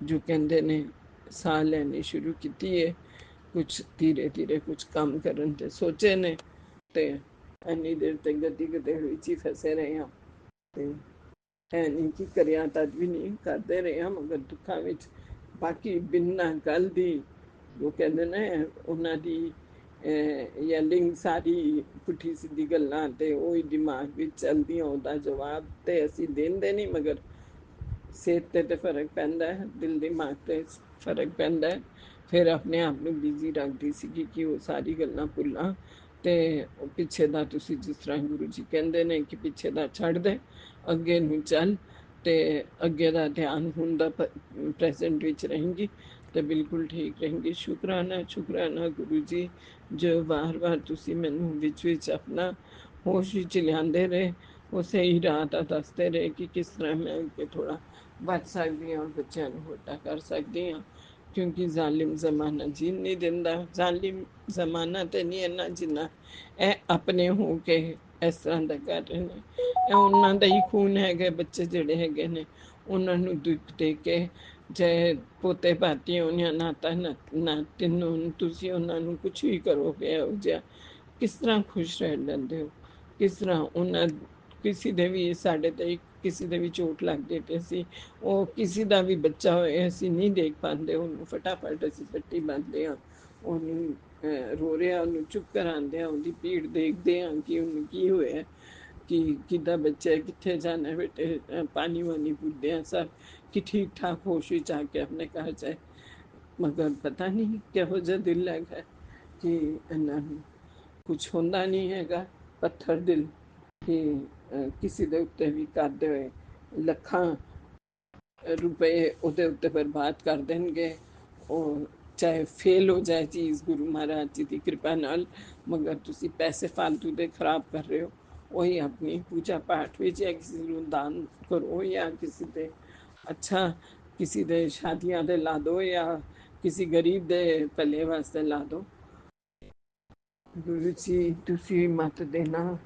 ਜੋ ਕਹਿੰਦੇ ਨੇ ਸਾਹ ਲੈਣੀ ਸ਼ੁਰੂ ਕੀਤੀ ਹੈ, ਕੁਛ ਧੀਰੇ ਧੀਰੇ ਕੁਛ ਕੰਮ ਕਰਨ ਤੇ ਸੋਚੇ ਨੇ, ਤੇ ਇੰਨੀ ਦੇਰ ਤੇ ਗੱਦੀ ਗਦੇ ਵਿੱਚ ਹੀ ਫਸੇ ਰਹੇ ਹਾਂ। ਤੇ ਹੈ ਨਹੀਂ ਕਿ ਕਰਿਆ ਤਦ ਵੀ ਨਹੀਂ ਕਰਦੇ ਰਹੇ ਹਾਂ, ਮਗਰ ਦੁੱਖਾਂ ਵਿੱਚ ਬਾਕੀ ਬਿਨਾਂ ਗੱਲ ਦੀ ਉਹ ਕਹਿੰਦੇ ਨੇ ਉਹਨਾਂ ਦੀ ਯੈਲਿੰਗ ਸਾਰੀ ਪੁੱਠੀ ਸਿੱਧੀ ਗੱਲਾਂ ਤੇ ਉਹੀ ਦਿਮਾਗ ਵਿੱਚ ਚਲਦੀਆਂ, ਉਹਦਾ ਜਵਾਬ ਤੇ ਅਸੀਂ ਦਿੰਦੇ ਨਹੀਂ, ਮਗਰ ਸਿਹਤ ਤੇ ਫਰਕ ਪੈਂਦਾ ਹੈ, ਦਿਲ ਦਿਮਾਗ ਤੇ ਫਰਕ ਪੈਂਦਾ ਹੈ। ਫਿਰ ਆਪਣੇ ਆਪ ਨੂੰ ਬਿਜ਼ੀ ਰੱਖਦੀ ਸੀਗੀ ਕਿ ਉਹ ਸਾਰੀ ਗੱਲਾਂ ਭੁੱਲਾਂ, ਤੇ ਪਿੱਛੇ ਦਾ ਤੁਸੀਂ ਜਿਸ ਤਰ੍ਹਾਂ ਗੁਰੂ ਜੀ ਕਹਿੰਦੇ ਨੇ ਕਿ ਪਿੱਛੇ ਦਾ ਛੱਡ ਦੇ, ਅੱਗੇ ਨੂੰ ਚੱਲ, ਤੇ ਅੱਗੇ ਦਾ ਧਿਆਨ ਹੁਣ ਦਾ ਪ੍ਰੈਜ਼ੈਂਟ ਵਿੱਚ ਰਹੇਂਗੀ ਤੇ ਬਿਲਕੁਲ ਠੀਕ ਰਹੇਂਗੀ। ਸ਼ੁਕਰਾਨਾ ਸ਼ੁਕਰਾਨਾ ਗੁਰੂ ਜੀ, ਜੋ ਵਾਰ-ਵਾਰ ਤੁਸੀਂ ਮੈਨੂੰ ਵਿੱਚ ਆਪਣਾ ਹੋਸ਼ ਵਿੱਚ ਲਿਆਂਦੇ ਰਹੇ, ਉਹ ਸਹੀ ਰਾਹ ਦਾ ਦੱਸਦੇ ਰਹੇ ਕਿ ਕਿਸ ਤਰ੍ਹਾਂ ਮੈਂ ਅੱਗੇ ਥੋੜ੍ਹਾ ਬਚ ਸਕਦੀ ਹਾਂ ਔਰ ਬੱਚਿਆਂ ਨੂੰ ਵੱਡਾ ਕਰ ਸਕਦੀ ਹਾਂ। ਕਿਉਂਕਿ ਜ਼ਾਲਿਮ ਜ਼ਮਾਨਾ ਜੀਣ ਨਹੀਂ ਦਿੰਦਾ। ਜ਼ਾਲਿਮ ਜ਼ਮਾਨਾ ਤੇ ਨਹੀਂ ਇੰਨਾ ਜਿੰਨਾ ਇਹ ਆਪਣੇ ਹੋ ਕੇ ਇਸ ਤਰ੍ਹਾਂ ਦਾ ਕਰ ਰਹੇ ਨੇ। ਇਹ ਉਹਨਾਂ ਦਾ ਹੀ ਖੂਨ ਹੈਗਾ, ਬੱਚੇ ਜਿਹੜੇ ਹੈਗੇ ਨੇ ਉਹਨਾਂ ਨੂੰ ਦੁੱਖ ਦੇ ਕੇ, ਚਾਹੇ ਪੋਤੇ ਭਾਤੀ ਹੋਣ ਜਾਂ ਨਾਤਾ ਨਾਤਿਨ ਹੋਣ, ਤੁਸੀਂ ਉਹਨਾਂ ਨੂੰ ਕੁਛ ਵੀ ਕਰੋਗੇ ਇਹੋ ਜਿਹਾ, ਕਿਸ ਤਰ੍ਹਾਂ ਖੁਸ਼ ਰਹਿ ਲੈਂਦੇ ਹੋ? ਕਿਸ ਤਰ੍ਹਾਂ ਉਹਨਾਂ ਕਿਸੇ ਦੇ ਵੀ ਸਾਡੇ ਤੇ ਕਿਸੇ ਦੇ ਵੀ ਚੋਟ ਲੱਗਦੀ ਤੇ ਅਸੀਂ ਉਹ ਕਿਸੇ ਦਾ ਵੀ ਬੱਚਾ ਹੋਏ ਅਸੀਂ ਨਹੀਂ ਦੇਖ ਪਾਉਂਦੇ, ਉਹਨੂੰ ਫਟਾਫਟ ਅਸੀਂ ਪੱਟੀ ਬੰਨ੍ਹਦੇ ਹਾਂ, ਉਹਨੂੰ ਰੋ ਰਿਹਾ ਉਹਨੂੰ ਚੁੱਪ ਕਰਾਉਂਦੇ ਹਾਂ, ਉਹਦੀ ਪੀੜ ਦੇਖਦੇ ਹਾਂ ਕਿ ਉਹਨੂੰ ਕੀ ਹੋਇਆ, ਕਿ ਕਿੱਦਾਂ ਬੱਚਾ ਹੈ, ਕਿੱਥੇ ਜਾਣਾ ਬੇਟੇ, ਪਾਣੀ ਵਾਣੀ ਪੁੱਛਦੇ ਹਾਂ ਸਭ, ਕਿ ਠੀਕ ਠਾਕ ਹੋਸ਼ ਵਿੱਚ ਆ ਕੇ ਆਪਣੇ ਘਰ ਜਾਏ। ਮਗਰ ਪਤਾ ਨਹੀਂ ਕਿਹੋ ਜਿਹਾ ਦਿਲ ਹੈਗਾ ਕਿ ਇਹਨਾਂ ਨੂੰ ਕੁਛ ਹੁੰਦਾ ਨਹੀਂ ਹੈਗਾ, ਪੱਥਰ ਦਿਲ, ਕਿ ਕਿਸੇ ਦੇ ਉੱਤੇ ਵੀ ਕਰਦੇ ਹੋਏ ਲੱਖਾਂ ਰੁਪਏ ਉਹਦੇ ਉੱਤੇ ਬਰਬਾਦ ਕਰ ਦੇਣਗੇ। ਉਹ ਚਾਹੇ ਫੇਲ ਹੋ ਜਾਏ ਚੀਜ਼ ਗੁਰੂ ਮਹਾਰਾਜ ਜੀ ਦੀ ਕਿਰਪਾ ਨਾਲ, ਮਗਰ ਤੁਸੀਂ ਪੈਸੇ ਫालतू ਦੇ ਖਰਾਬ ਕਰ ਰਹੇ ਹੋ। ਉਹੀ ਆਪਣੀ ਪੂਜਾ ਪਾਠ ਵਿੱਚ ਜਾਂ ਕਿਸੇ ਨੂੰ ਦਾਨ ਕਰੋ, ਜਾਂ ਕਿਸੇ ਦੇ ਅੱਛਾ ਕਿਸੇ ਦੇ ਸ਼ਾਦੀਆਂ ਦੇ ਲਾ ਦਿਓ, ਜਾਂ ਕਿਸੇ ਗਰੀਬ ਦੇ ਭਲੇ ਵਾਸਤੇ ਲਾ ਦਿਓ। ਗੁਰੂ ਜੀ ਤੁਸੀਂ ਮਤ ਦੇਣਾ,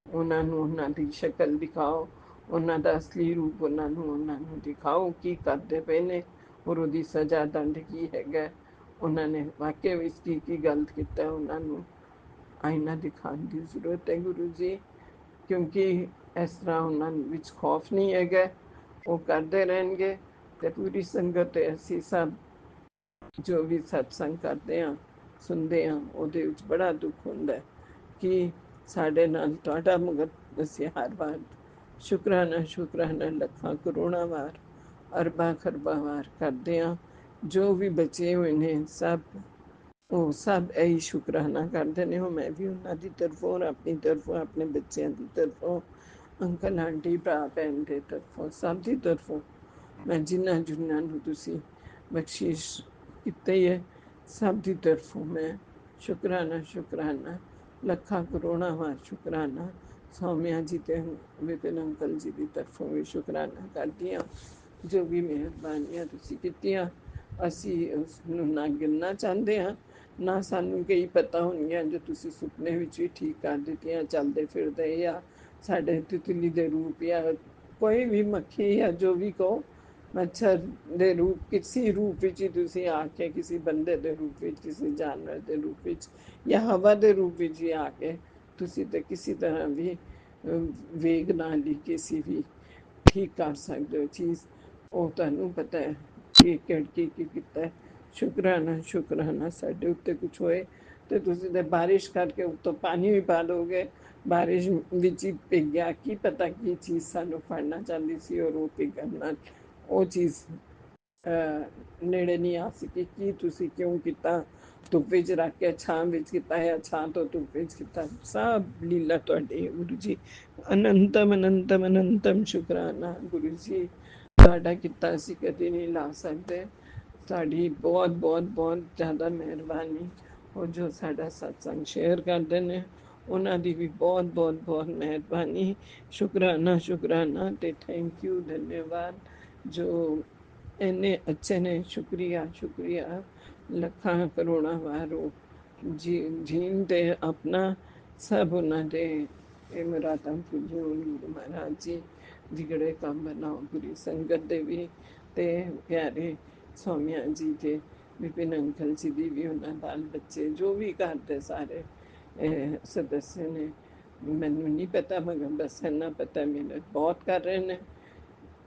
ਉਹਨਾਂ ਨੂੰ ਉਹਨਾਂ ਦੀ ਸ਼ਕਲ ਦਿਖਾਓ, ਉਹਨਾਂ ਦਾ ਅਸਲੀ ਰੂਪ ਉਹਨਾਂ ਨੂੰ ਦਿਖਾਓ ਕੀ ਕਰਦੇ ਪਏ ਨੇ, ਔਰ ਉਹਦੀ ਸਜ਼ਾ ਦੰਡ ਕੀ ਹੈਗਾ, ਉਹਨਾਂ ਨੇ ਵਾਕਿਆ ਵਿੱਚ ਕੀ ਗਲਤ ਕੀਤਾ, ਉਹਨਾਂ ਨੂੰ ਆਇਨਾ ਦਿਖਾਉਣ ਦੀ ਜ਼ਰੂਰਤ ਹੈ ਗੁਰੂ ਜੀ। ਕਿਉਂਕਿ ਇਸ ਤਰ੍ਹਾਂ ਉਹਨਾਂ ਵਿੱਚ ਖੌਫ ਨਹੀਂ ਹੈਗਾ, ਉਹ ਕਰਦੇ ਰਹਿਣਗੇ। ਤੇ ਪੂਰੀ ਸੰਗਤ ਤੇ ਅਸੀਂ ਸਭ ਜੋ ਵੀ ਸਤਸੰਗ ਕਰਦੇ ਹਾਂ ਸੁਣਦੇ ਹਾਂ, ਉਹਦੇ ਵਿੱਚ ਬੜਾ ਦੁੱਖ ਹੁੰਦਾ ਹੈ ਕਿ ਸਾਡੇ ਨਾਲ ਤੁਹਾਡਾ, ਮਗਰ ਅਸੀਂ ਹਰ ਵਾਰ ਸ਼ੁਕਰਾਨਾ ਸ਼ੁਕਰਾਨਾ ਲੱਖਾਂ ਕਰੋੜਾਂ ਵਾਰ ਅਰਬਾਂ ਖਰਬਾਂ ਵਾਰ ਕਰਦੇ ਹਾਂ। ਜੋ ਵੀ ਬਚੇ ਹੋਏ ਨੇ ਸਭ, ਉਹ ਸਭ ਇਹੀ ਸ਼ੁਕਰਾਨਾ ਕਰਦੇ ਨੇ। ਉਹ ਮੈਂ ਵੀ ਉਹਨਾਂ ਦੀ ਤਰਫੋਂ ਔਰ ਆਪਣੀ ਤਰਫੋਂ, ਆਪਣੇ ਬੱਚਿਆਂ ਦੀ ਤਰਫੋਂ, ਅੰਕਲ ਆਂਟੀ ਭਰਾ ਭੈਣ ਦੇ ਤਰਫੋਂ, ਸਭ ਦੀ ਤਰਫੋਂ ਮੈਂ ਜਿਨ੍ਹਾਂ ਨੂੰ ਤੁਸੀਂ ਬਖਸ਼ਿਸ਼ ਕੀਤਾ ਹੀ ਹੈ, ਸਭ ਦੀ ਤਰਫੋਂ ਮੈਂ ਸ਼ੁਕਰਾਨਾ ਸ਼ੁਕਰਾਨਾ ਲੱਖਾਂ ਕਰੋੜਾਂ ਵਾਰ ਸ਼ੁਕਰਾਨਾ ਸੌਮਿਆ ਜੀ ਤੇ ਵਿਪਿਨ ਅੰਕਲ ਜੀ ਦੀ ਤਰਫੋਂ ਵੀ ਸ਼ੁਕਰਾਨਾ ਕਰਦੀ ਹਾਂ। ਜੋ ਵੀ ਮਿਹਰਬਾਨੀਆਂ ਤੁਸੀਂ ਕੀਤੀਆਂ, ਅਸੀਂ ਉਸ ਨੂੰ ਨਾ ਗਿਣਨਾ ਚਾਹੁੰਦੇ ਹਾਂ, ਨਾ ਸਾਨੂੰ ਕਈ ਪਤਾ ਹੋਣਗੀਆਂ ਜੋ ਤੁਸੀਂ ਸੁਪਨੇ ਵਿੱਚ ਵੀ ਠੀਕ ਕਰ ਦਿੱਤੀਆਂ ਚੱਲਦੇ ਫਿਰਦੇ, ਜਾਂ ਸਾਡੇ ਤਿਤਲੀ ਦੇ ਰੂਪ, ਜਾਂ ਕੋਈ ਵੀ ਮੱਖੀ, ਜਾਂ ਜੋ ਵੀ ਕਹੋ, ਮੱਛਰ ਦੇ ਰੂਪ, ਕਿਸੇ ਰੂਪ ਵਿੱਚ ਹੀ ਤੁਸੀਂ ਆ ਕੇ, ਕਿਸੇ ਬੰਦੇ ਦੇ ਰੂਪ ਵਿੱਚ, ਕਿਸੇ ਜਾਨਵਰ ਦੇ ਰੂਪ ਵਿੱਚ, ਜਾਂ ਹਵਾ ਦੇ ਰੂਪ ਵਿੱਚ ਹੀ ਆ ਕੇ ਤੁਸੀਂ ਤੇ ਕਿਸੇ ਤਰ੍ਹਾਂ ਵੀ ਵੇਗ ਨਾਲ ਹੀ ਕਿਸੇ ਵੀ ਠੀਕ ਕਰ ਸਕਦੇ ਹੋ ਚੀਜ਼। ਉਹ ਤੁਹਾਨੂੰ ਪਤਾ ਹੈ ਕਿ ਕੀ ਕੀਤਾ ਹੈ। ਸ਼ੁਕਰਾਨਾ ਸ਼ੁਕਰਾਨਾ ਸਾਡੇ ਉੱਤੇ ਕੁਛ ਹੋਏ ਤੇ ਤੁਸੀਂ ਤੇ ਬਾਰਿਸ਼ ਕਰਕੇ ਉੱਤੋਂ ਪਾਣੀ ਵੀ ਪਾ ਦੋਗੇ, ਬਾਰਿਸ਼ ਵਿੱਚ ਹੀ ਪਿਘ ਗਿਆ, ਕੀ ਪਤਾ ਕੀ ਚੀਜ਼ ਸਾਨੂੰ ਫੜਨਾ ਚਾਹੁੰਦੀ ਸੀ, ਔਰ ਉਹ ਪਿਘਲਣ ਨਾਲ ਉਹ ਚੀਜ਼ ਨੇੜੇ ਨਹੀਂ ਆ ਸਕੀ। ਕੀ ਤੁਸੀਂ ਕਿਉਂ ਕੀਤਾ, ਧੁੱਪ ਵਿੱਚ ਰੱਖ ਕੇ ਛਾਂ ਵਿੱਚ ਕੀਤਾ, ਜਾਂ ਛਾਂ ਤੋਂ ਧੁੱਪ ਵਿੱਚ ਕੀਤਾ, ਸਭ ਲੀਲਾ ਤੁਹਾਡੀ ਗੁਰੂ ਜੀ। ਅਨੰਤਮ ਅਨੰਤਮ ਅਨੰਤਮ ਸ਼ੁਕਰਾਨਾ ਗੁਰੂ ਜੀ, ਤੁਹਾਡਾ ਕੀਤਾ ਅਸੀਂ ਕਦੇ ਨਹੀਂ ਲਾ ਸਕਦੇ। ਤੁਹਾਡੀ ਬਹੁਤ ਬਹੁਤ ਬਹੁਤ ਜ਼ਿਆਦਾ ਮਿਹਰਬਾਨੀ। ਉਹ ਜੋ ਸਾਡਾ ਸਤਸੰਗ ਸ਼ੇਅਰ ਕਰਦੇ ਨੇ, ਉਹਨਾਂ ਦੀ ਵੀ ਬਹੁਤ ਬਹੁਤ ਬਹੁਤ ਮਿਹਰਬਾਨੀ। ਸ਼ੁਕਰਾਨਾ ਸ਼ੁਕਰਾਨਾ ਤੇ ਥੈਂਕ ਯੂ, ਧੰਨਵਾਦ ਜੋ ਇੰਨੇ ਅੱਛੇ ਨੇ। ਸ਼ੁਕਰੀਆ ਸ਼ੁਕਰੀਆ ਲੱਖਾਂ ਕਰੋੜਾਂ ਵਾਰ ਉਹ ਜੀਣ ਤੇ ਆਪਣਾ ਸਭ ਉਹਨਾਂ ਦੇ ਇਹ ਮੁਰਾਦਾਂ ਪੂਰੀਆਂ ਹੋਣ ਗੁਰੂ ਮਹਾਰਾਜ ਜੀ। ਵਿਗੜੇ ਕੰਮ ਬਣਾਓ ਪੂਰੀ ਸੰਗਤ ਦੇ ਵੀ, ਤੇ ਪਿਆਰੇ ਸੌਮਿਆ ਜੀ ਦੇ ਵਿਪਿਨ ਅੰਕਲ ਜੀ ਦੀ ਵੀ, ਉਹਨਾਂ ਬਾਲ ਬੱਚੇ ਜੋ ਵੀ ਘਰ ਦੇ ਸਾਰੇ ਸਦੱਸਿਆ ਨੇ। ਮੈਨੂੰ ਨਹੀਂ ਪਤਾ, ਮਗਰ ਬਸ ਇੰਨਾ ਪਤਾ ਮਿਹਨਤ ਬਹੁਤ ਕਰ ਰਹੇ ਨੇ,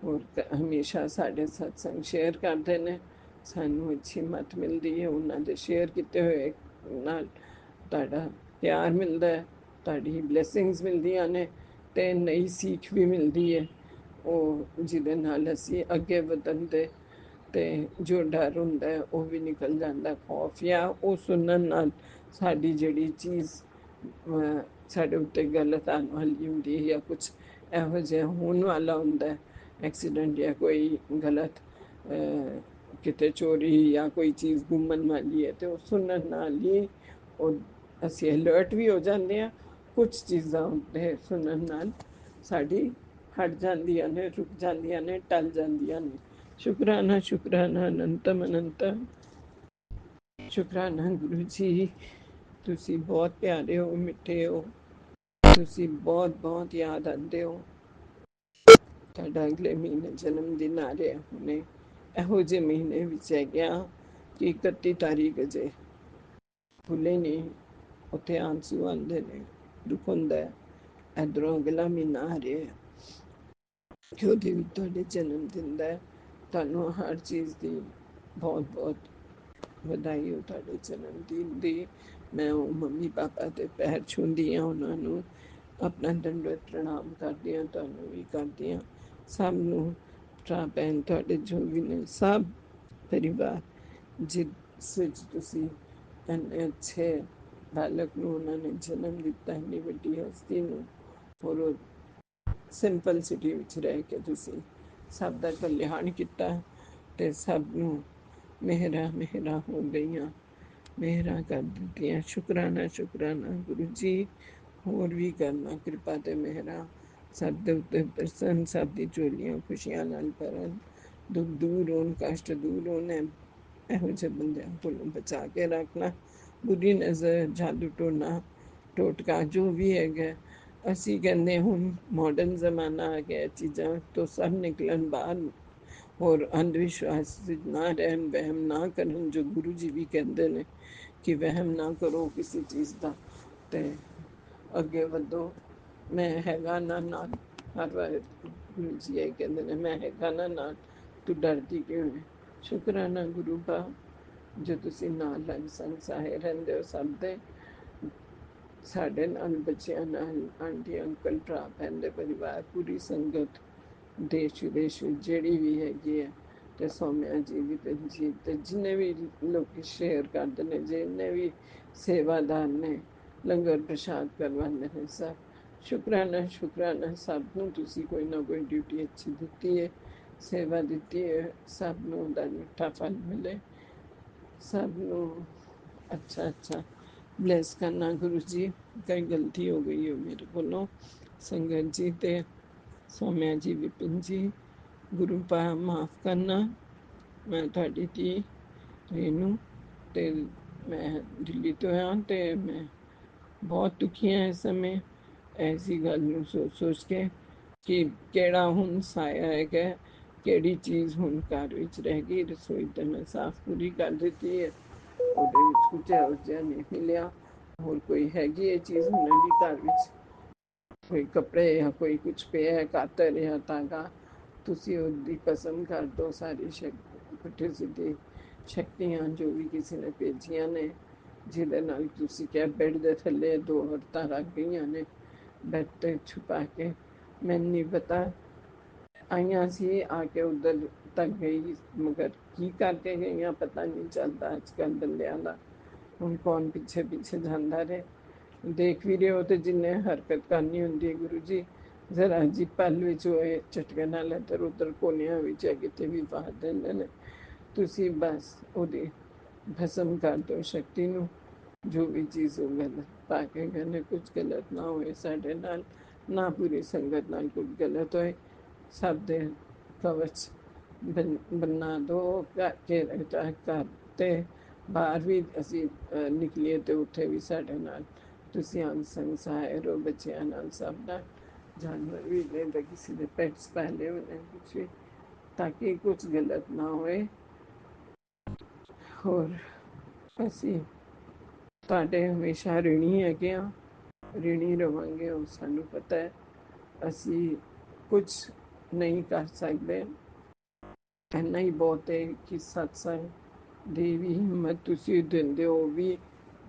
ਔਰ ਹਮੇਸ਼ਾ ਸਾਡੇ ਸਤਸੰਗ ਸ਼ੇਅਰ ਕਰਦੇ ਨੇ, ਸਾਨੂੰ ਅੱਛੀ ਮੱਤ ਮਿਲਦੀ ਹੈ ਉਹਨਾਂ ਦੇ ਸ਼ੇਅਰ ਕੀਤੇ ਹੋਏ ਨਾਲ। ਤੁਹਾਡਾ ਪਿਆਰ ਮਿਲਦਾ ਹੈ, ਤੁਹਾਡੀ ਬਲੇਸਿੰਗਸ ਮਿਲਦੀਆਂ ਨੇ, ਤੇ ਨਈ ਸੀਖ ਵੀ ਮਿਲਦੀ ਹੈ, ਉਹ ਜਿਹਦੇ ਨਾਲ ਅਸੀਂ ਅੱਗੇ ਵਧਣ ਦੇ ਤੇ ਜੋ ਡਰ ਹੁੰਦਾ ਹੈ ਉਹ ਵੀ ਨਿਕਲ ਜਾਂਦਾ, ਖੌਫ, ਜਾਂ ਉਹ ਸੁਣਨ ਨਾਲ ਸਾਡੀ ਜਿਹੜੀ ਚੀਜ਼ ਸਾਡੇ ਉੱਤੇ ਗਲਤ ਆਉਣ ਵਾਲੀ ਹੁੰਦੀ ਹੈ, ਜਾਂ ਕੁਛ ਇਹੋ ਜਿਹਾ ਹੋਣ ਵਾਲਾ ਹੁੰਦਾ, ਐਕਸੀਡੈਂਟ ਜਾਂ ਕੋਈ ਗਲਤ ਕਿਤੇ ਚੋਰੀ ਜਾਂ ਕੋਈ ਚੀਜ਼ ਗੁੰਮਣ ਵਾਲੀ ਹੈ, ਤੇ ਉਹ ਸੁਣਨ ਨਾਲ ਹੀ ਉਹ ਅਸੀਂ ਅਲਰਟ ਵੀ ਹੋ ਜਾਂਦੇ ਹਾਂ। ਕੁਛ ਚੀਜ਼ਾਂ ਹੁੰਦੇ ਸੁਣਨ ਨਾਲ ਸਾਡੀ ਹਟ ਜਾਂਦੀਆਂ ਨੇ, ਰੁਕ ਜਾਂਦੀਆਂ ਨੇ, ਟਲ ਜਾਂਦੀਆਂ ਨੇ। ਸ਼ੁਕਰਾਨਾ ਸ਼ੁਕਰਾਨਾ ਅਨੰਤਮ ਅਨੰਤਮ ਸ਼ੁਕਰਾਨਾ ਗੁਰੂ ਜੀ। ਤੁਸੀਂ ਬਹੁਤ ਪਿਆਰੇ ਹੋ, ਮਿੱਠੇ ਹੋ, ਤੁਸੀਂ ਬਹੁਤ ਬਹੁਤ ਯਾਦ ਆਉਂਦੇ ਹੋ। ਤੁਹਾਡਾ ਅਗਲੇ ਮਹੀਨੇ ਜਨਮ ਦਿਨ ਆ ਰਿਹਾ, ਹੁਣੇ ਇਹੋ ਜਿਹੇ ਮਹੀਨੇ ਵਿੱਚ ਹੈ ਗਿਆ ਕਿ 31 ਤਾਰੀਖ ਅਜੇ ਭੁੱਲੇ ਨਹੀਂ, ਉੱਥੇ ਆਂਸੂ ਆਉਂਦੇ ਨੇ, ਦੁੱਖ ਹੁੰਦਾ ਹੈ। ਇੱਧਰੋਂ ਅਗਲਾ ਮਹੀਨਾ ਆ ਰਿਹਾ ਕਿ ਉਹਦੇ ਵੀ ਤੁਹਾਡੇ ਜਨਮ ਦਿਨ ਦਾ। ਤੁਹਾਨੂੰ ਹਰ ਚੀਜ਼ ਦੀ ਬਹੁਤ ਬਹੁਤ ਵਧਾਈ ਹੋ ਤੁਹਾਡੇ ਜਨਮ ਦਿਨ ਦੀ। ਮੈਂ ਉਹ ਮੰਮੀ ਪਾਪਾ ਦੇ ਪੈਰ ਛੂੰਹਦੀ ਹਾਂ, ਉਹਨਾਂ ਨੂੰ ਆਪਣਾ ਦੰਡਵਤ ਪ੍ਰਣਾਮ ਕਰਦੀ ਹਾਂ, ਤੁਹਾਨੂੰ ਵੀ ਕਰਦੀ ਹਾਂ, ਸਭ ਨੂੰ, ਭਰਾ ਭੈਣ ਤੁਹਾਡੇ ਜੋ ਵੀ ਨੇ, ਸਭ ਪਰਿਵਾਰ ਜਿਸ ਵਿੱਚ ਤੁਸੀਂ ਇੰਨੇ ਅੱਛੇ ਬਾਲਕ ਨੂੰ ਉਹਨਾਂ ਨੇ ਜਨਮ ਦਿੱਤਾ, ਇੰਨੀ ਵੱਡੀ ਹਸਤੀ ਨੂੰ, ਔਰ ਉਹ ਸਿੰਪਲ ਸਿਟੀ ਵਿੱਚ ਰਹਿ ਕੇ ਤੁਸੀਂ ਸਭ ਦਾ ਕਲਿਆਣ ਕੀਤਾ, ਤੇ ਸਭ ਨੂੰ मेहरा मेहरा हो गईयां, मेहरा कर दित्तियां। शुकराना शुकराना गुरु जी, होर भी करना किरपा ते मेहरा सब दे उत्ते बरसन, सब दी झोलियां खुशियां नाल भरन, दुख दूर होन, कष्ट दूर होन। ਇਹੋ ਜਿਹੇ ਬੰਦਿਆਂ ਕੋਲੋਂ ਬਚਾ ਕੇ ਰੱਖਣਾ। ਬੁਰੀ ਨਜ਼ਰ, ਜਾਦੂ ਟੋਨਾ, ਟੋਟਕਾ ਜੋ ਵੀ ਹੈਗਾ, ਅਸੀਂ ਕਹਿੰਦੇ ਹੁਣ ਮਾਡਰਨ ਜ਼ਮਾਨਾ ਆ ਗਿਆ, ਚੀਜ਼ਾਂ ਤੋਂ ਸਭ ਨਿਕਲਣ ਬਾਹਰ। ਔਰ ਅੰਧ ਵਿਸ਼ਵਾਸ ਵਿੱਚ ਨਾ ਰਹਿਣ, ਵਹਿਮ ਨਾ ਕਰਨ, ਜੋ ਗੁਰੂ ਜੀ ਵੀ ਕਹਿੰਦੇ ਨੇ ਕਿ ਵਹਿਮ ਨਾ ਕਰੋ ਕਿਸੇ ਚੀਜ਼ ਦਾ, ਤੇ ਅੱਗੇ ਵਧੋ। ਮੈਂ ਹੈਗਾ ਨਾ ਨਾਲ, ਹਰ ਵਾਰ ਗੁਰੂ ਜੀ ਇਹ ਕਹਿੰਦੇ ਨੇ, ਮੈਂ ਹੈਗਾ ਨਾ ਨਾਲ, ਤੂੰ ਡਰਦੀ ਕਿਉਂ ਹੈ। ਸ਼ੁਕਰਾਨਾ ਗੁਰੂ ਬਾ, ਜੋ ਤੁਸੀਂ ਨਾਲ ਲੱਗ ਸੰਸਾਏ ਰਹਿੰਦੇ ਹੋ ਸਭ ਦੇ, ਸਾਡੇ ਨਾਲ, ਬੱਚਿਆਂ ਨਾਲ, ਆਂਟੀ ਅੰਕਲ ਭਰਾ ਭੈਣ ਦੇ ਪਰਿਵਾਰ, ਪੂਰੀ ਸੰਗਤ, ਦੇਸ਼ ਵਿਦੇਸ਼ ਵਿੱਚ ਜਿਹੜੀ ਵੀ ਹੈਗੀ ਹੈ, ਤੇ ਸੌਮਿਆ ਜੀ ਵੀ ਤੇ ਜੀ, ਤੇ ਜਿੰਨੇ ਵੀ ਲੋਕ ਸ਼ੇਅਰ ਕਰਦੇ ਨੇ, ਜਿੰਨੇ ਵੀ ਸੇਵਾਦਾਰ ਨੇ, ਲੰਗਰ ਪ੍ਰਸ਼ਾਦ ਕਰਵਾਉਂਦੇ ਨੇ, ਸਭ ਸ਼ੁਕਰਾਨਾ ਸ਼ੁਕਰਾਨਾ। ਸਭ ਨੂੰ ਤੁਸੀਂ ਕੋਈ ਨਾ ਕੋਈ ਡਿਊਟੀ ਅੱਛੀ ਦਿੱਤੀ ਹੈ, ਸੇਵਾ ਦਿੱਤੀ ਹੈ, ਸਭ ਨੂੰ ਉਹਦਾ ਮਿੱਠਾ ਫਲ ਮਿਲੇ, ਸਭ ਨੂੰ अच्छा अच्छा ब्लेस करना गुरु जी। कई गलती हो गई हो मेरे को, संगत जी ते सौम्या जी, विपिन जी, गुरु पा माफ़ करना। मैं थोड़ी थी रेनू, ते मैं दिल्ली तो हाँ, ते मैं बहुत दुखी हाँ इस समय ऐसी गल नूं सोच सोच के कि केड़ा हुण साया है, केड़ी चीज़ हुण घर विच रह गई। रसोई तो मैं साफ पूरी कर दी है, ਉਹਦੇ ਵਿੱਚ ਕੁਝ ਇਹੋ ਜਿਹਾ ਨਹੀਂ ਮਿਲਿਆ। ਹੋਰ ਕੋਈ ਹੈਗੀ ਇਹ ਚੀਜ਼ ਹੁਣੇ ਵੀ ਘਰ ਵਿੱਚ, ਕੋਈ ਕੱਪੜੇ ਜਾਂ ਕੋਈ ਕੁਝ ਪਿਆ ਹੈ, ਕਾਤਰ ਜਾਂ ਤਾਂਗਾ, ਤੁਸੀਂ ਉਹਦੀ ਕਸਮ ਕਰ ਦਿਓ। ਸਾਰੀ ਪੁੱਠੀ ਸਿੱਧੀ ਸ਼ਕਤੀਆਂ ਜੋ ਵੀ ਕਿਸੇ ਨੇ ਭੇਜੀਆਂ ਨੇ, ਜਿਹਦੇ ਨਾਲ ਤੁਸੀਂ ਕਿਹਾ ਬੈੱਡ ਦੇ ਥੱਲੇ ਦੋ ਔਰਤਾਂ ਰੱਖ ਗਈਆਂ ਨੇ, ਬੈੱਡ 'ਤੇ ਛੁਪਾ ਕੇ, ਮੈਨੂੰ ਨਹੀਂ ਪਤਾ ਆਈਆਂ ਸੀ, ਆ ਕੇ ਉੱਧਰ ਤੱਕ ਗਈ, ਮਗਰ ਕੀ ਕਰਕੇ ਗਈਆਂ ਪਤਾ ਨਹੀਂ ਚੱਲਦਾ ਅੱਜ ਕੱਲ੍ਹ ਬੰਦਿਆਂ ਦਾ। ਹੁਣ ਕੌਣ ਪਿੱਛੇ ਪਿੱਛੇ ਜਾਂਦਾ ਰਹੇ। ਦੇਖ ਵੀ ਰਹੇ ਹੋ ਤੇ ਜਿੰਨੇ ਹਰਕਤ ਕਰਨੀ ਹੁੰਦੀ ਹੈ ਗੁਰੂ ਜੀ, ਜ਼ਰਾ ਜੀ ਪਲ ਵਿੱਚ ਹੋਏ ਝਟਕੇ ਨਾਲ ਇੱਧਰ ਉੱਧਰ ਕੋਨਿਆਂ ਵਿੱਚ ਕਿਤੇ ਵੀ ਪਾ ਦਿੰਦੇ ਨੇ। ਤੁਸੀਂ ਬਸ ਉਹਦੀ ਭਸਮ ਕਰ ਦਿਓ ਸ਼ਕਤੀ ਨੂੰ, ਜੋ ਵੀ ਚੀਜ਼ ਉਹ ਗਲਤ ਪਾ ਕੇ ਗਏ ਨੇ, ਕੁਝ ਗਲਤ ਨਾ ਹੋਏ ਸਾਡੇ ਨਾਲ, ਨਾ ਪੂਰੀ ਸੰਗਤ ਨਾਲ ਕੁਝ ਗਲਤ ਹੋਏ। ਸਭ ਦੇ ਕਵਚ ਬਣਾ ਦੋ, ਕੇ ਘਰ ਤੇ ਬਾਹਰ ਵੀ ਅਸੀਂ ਨਿਕਲੀਏ ਤੇ ਉੱਥੇ ਵੀ ਸਾਡੇ ਨਾਲ ਤੁਸੀਂ ਅੰਗ ਸੰਗ ਸਹਾਇ ਰਹੋ, ਬੱਚਿਆਂ ਨਾਲ, ਸਭ ਨਾਲ, ਜਾਨਵਰ ਵੀ ਨੇ ਤਾਂ ਕਿਸੇ ਦੇ ਪੈਟਸ ਪਾਲੇ ਹੋਏ ਨੇ, ਕੁਛ ਵੀ, ਤਾਂ ਕਿ ਕੁਝ ਗਲਤ ਨਾ ਹੋਏ। ਹੋਰ ਅਸੀਂ ਤੁਹਾਡੇ ਹਮੇਸ਼ਾ ਰਿਣੀ ਹੈਗੇ ਹਾਂ, ਰਿਣੀ ਰਵਾਂਗੇ, ਉਹ ਸਾਨੂੰ ਪਤਾ ਹੈ। ਅਸੀਂ ਕੁਝ ਨਹੀਂ ਕਰ ਸਕਦੇ, ਇੰਨਾ ਹੀ ਬਹੁਤ ਹੈ ਕਿ ਸਤਸੰਗ ਦੀ ਵੀ ਹਿੰਮਤ ਤੁਸੀਂ ਦਿੰਦੇ ਹੋ। ਵੀ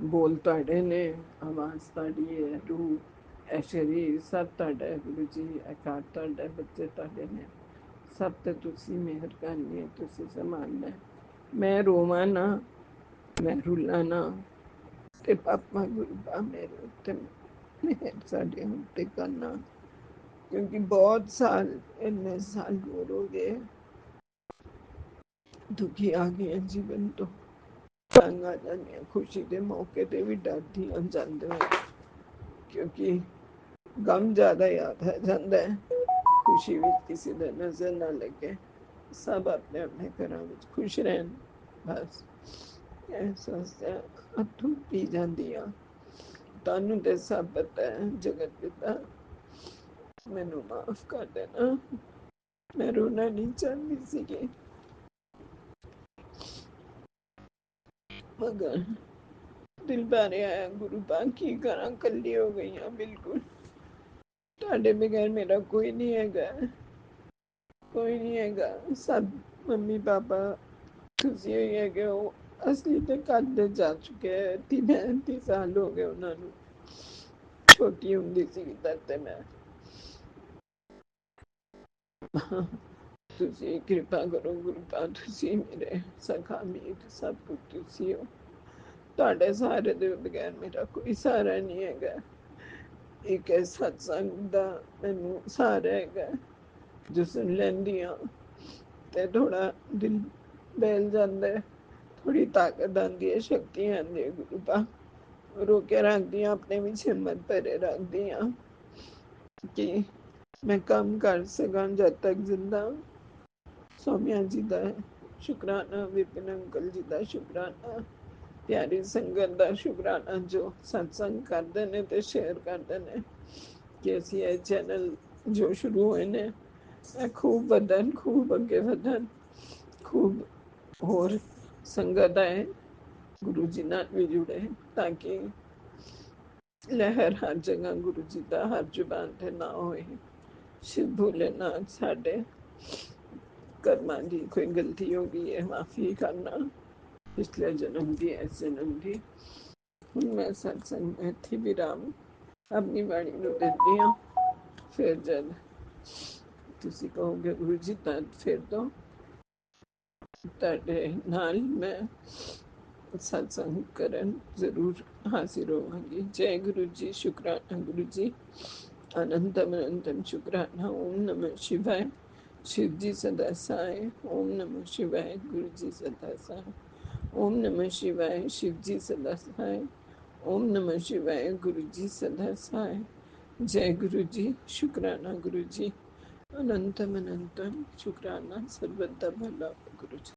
ਬੋਲ ਤੁਹਾਡੇ ਨੇ, ਆਵਾਜ਼ ਤੁਹਾਡੀ ਹੈ, ਰੂਹ, ਇਹ ਸਰੀਰ ਸਭ ਤੁਹਾਡਾ ਹੈ ਗੁਰੂ ਜੀ, ਇਹ ਘਰ ਤੁਹਾਡਾ, ਬੱਚੇ ਤੁਹਾਡੇ ਨੇ, ਸਭ ਤੇ ਤੁਸੀਂ ਮਿਹਰ ਕਰਨੀ ਹੈ, ਤੁਸੀਂ ਸੰਭਾਲਣਾ ਹੈ। ਮੈਂ ਰੋਵਾਂ ਨਾ, ਮੈਂ ਰੁਲਾਂ ਨਾ, ਤੇ ਪਾਪਾ ਗੁਰੂ ਬਾ ਮੇਰੇ ਉੱਤੇ ਮਿਹਰ ਸਾਡੇ ਉੱਤੇ ਕਰਨਾ, ਕਿਉਂਕਿ ਬਹੁਤ ਸਾਲ, ਇੰਨੇ ਸਾਲ ਹੋਰ ਹੋ ਗਏ ਦੁਖੀ ਆ ਗਏ ਜੀਵਨ ਤੋਂ, ਤੰਗ ਆ ਜਾਂਦੀ ਹਾਂ, ਖੁਸ਼ੀ ਦੇ ਮੌਕੇ ਤੇ ਵੀ ਡਰਦੀ ਹਾਂ ਜਾਂਦੇ ਹੋਏ, ਕਿਉਂਕਿ ਗਮ ਜ਼ਿਆਦਾ ਯਾਦ ਆ ਜਾਂਦਾ ਹੈ। ਖੁਸ਼ੀ ਵਿੱਚ ਕਿਸੇ ਦਾ ਨਜ਼ਰ ਨਾ ਲੱਗੇ, ਸਭ ਆਪਣੇ ਆਪਣੇ ਘਰਾਂ ਵਿੱਚ ਖੁਸ਼ ਰਹਿਣ, ਬਸ ਇਹ ਸੋਚਦੇ ਅੱਥੂ ਪੀ ਜਾਂਦੀ ਆ। ਤੁਹਾਨੂੰ ਤੇ ਸਭ ਪਤਾ ਹੈ ਜਗਤ ਪਿਤਾ, ਮੈਨੂੰ ਮਾਫ ਕਰ ਦੇਣਾ, ਮੈਂ ਰੋਣਾ ਨਹੀਂ ਚਾਹੁੰਦੀ ਸੀਗੀ, ਮਗਰ ਦਿਲ ਭਰ ਆਇਆ ਗੁਰੂ ਬਾ, ਕੀ ਕਰਾਂ, ਕੱਲੀ ਹੋ ਗਈ ਹਾਂ ਬਿਲਕੁਲ। ਤੁਹਾਡੇ ਬਗੈਰ ਮੇਰਾ ਕੋਈ ਨਹੀਂ ਹੈਗਾ, ਕੋਈ ਨਹੀਂ ਹੈਗਾ, ਸਭ ਮੰਮੀ ਪਾਪਾ ਤੁਸੀਂ ਹੀ ਹੈਗੇ ਹੋ। ਅਸਲੀ ਤੇ ਕਦ ਦੇ ਜਾ ਚੁੱਕੇ ਹੈ, 30-35 ਸਾਲ ਹੋ ਗਏ ਉਹਨਾਂ ਨੂੰ, ਛੋਟੀ ਹੁੰਦੀ ਸੀ ਤਦ ਤੇ ਮੈਂ। ਤੁਸੀਂ ਕਿਰਪਾ ਕਰੋ ਗੁਰੂ ਪਾ, ਤੁਸੀਂ ਮੇਰੇ ਸਖਾ ਮੀਤ, ਸਭ ਕੁਝ ਤੁਸੀਂ ਹੋ। ਤੁਹਾਡੇ ਸਹਾਰੇ ਦੇ ਬਗੈਰ ਮੇਰਾ ਕੋਈ ਸਹਾਰਾ ਨਹੀਂ ਹੈਗਾ। ਇੱਕ ਹੈ ਸਤਸੰਗ ਦਾ ਮੈਨੂੰ ਸਹਾਰਾ ਹੈਗਾ, ਜੋ ਸੁਣ ਲੈਂਦੀ ਹਾਂ ਤੇ ਥੋੜਾ ਦਿਲ ਬਹਿਲ ਜਾਂਦਾ ਹੈ। थोड़ी ताकत आती है, शक्ति आती है गुरु पा रोके रख दिया, अपने भी हिम्मत भरे रख दिया कि मैं कम कर सका जब तक जिंदा। सौम्या जी का शुकराना, विपिन अंकल जी का शुकराना, प्यारी संगत का शुकराना जो सत्संग करते ने ते शेयर करते ने कि असी ये चैनल जो शुरू होए ने खूब वधन, खूब अगे वधन, खूब होर संगत आए गुरु जी नाल भी जुड़े, ताकि लहर हर जगह गुरु जी का हर जुबान ते ना होए। शिव भोलेनाथ साडे कर्मां की कोई गलती हो गई है माफी करना, पिछले जन्म की, इस जन्म की। हुण मैं सत्संग में इत्थे विराम अपनी बाणी नूं दिंदी हां। फिर जद तुसी कहोगे गुरु जी तद फिर तो ਤੁਹਾਡੇ ਨਾਲ ਮੈਂ सत्संग करन जरूर हाजिर होवांगी। जय गुरु जी, शुक्राना गुरु जी, अनंतम अनंतम शुक्राना। ओम नमः शिवाय, शिव जी सदा साय। ओम नमः शिवाय, गुरु जी सदा साय। ओम नमः शिवाय, शिव जी सदा साय। ओम नमः शिवाय, गुरु जी सदा साय। जय गुरु जी, शुक्राना गुरु जी, अनंतम अनंतम शुक्राना। सर्वदा भला गुरु जी।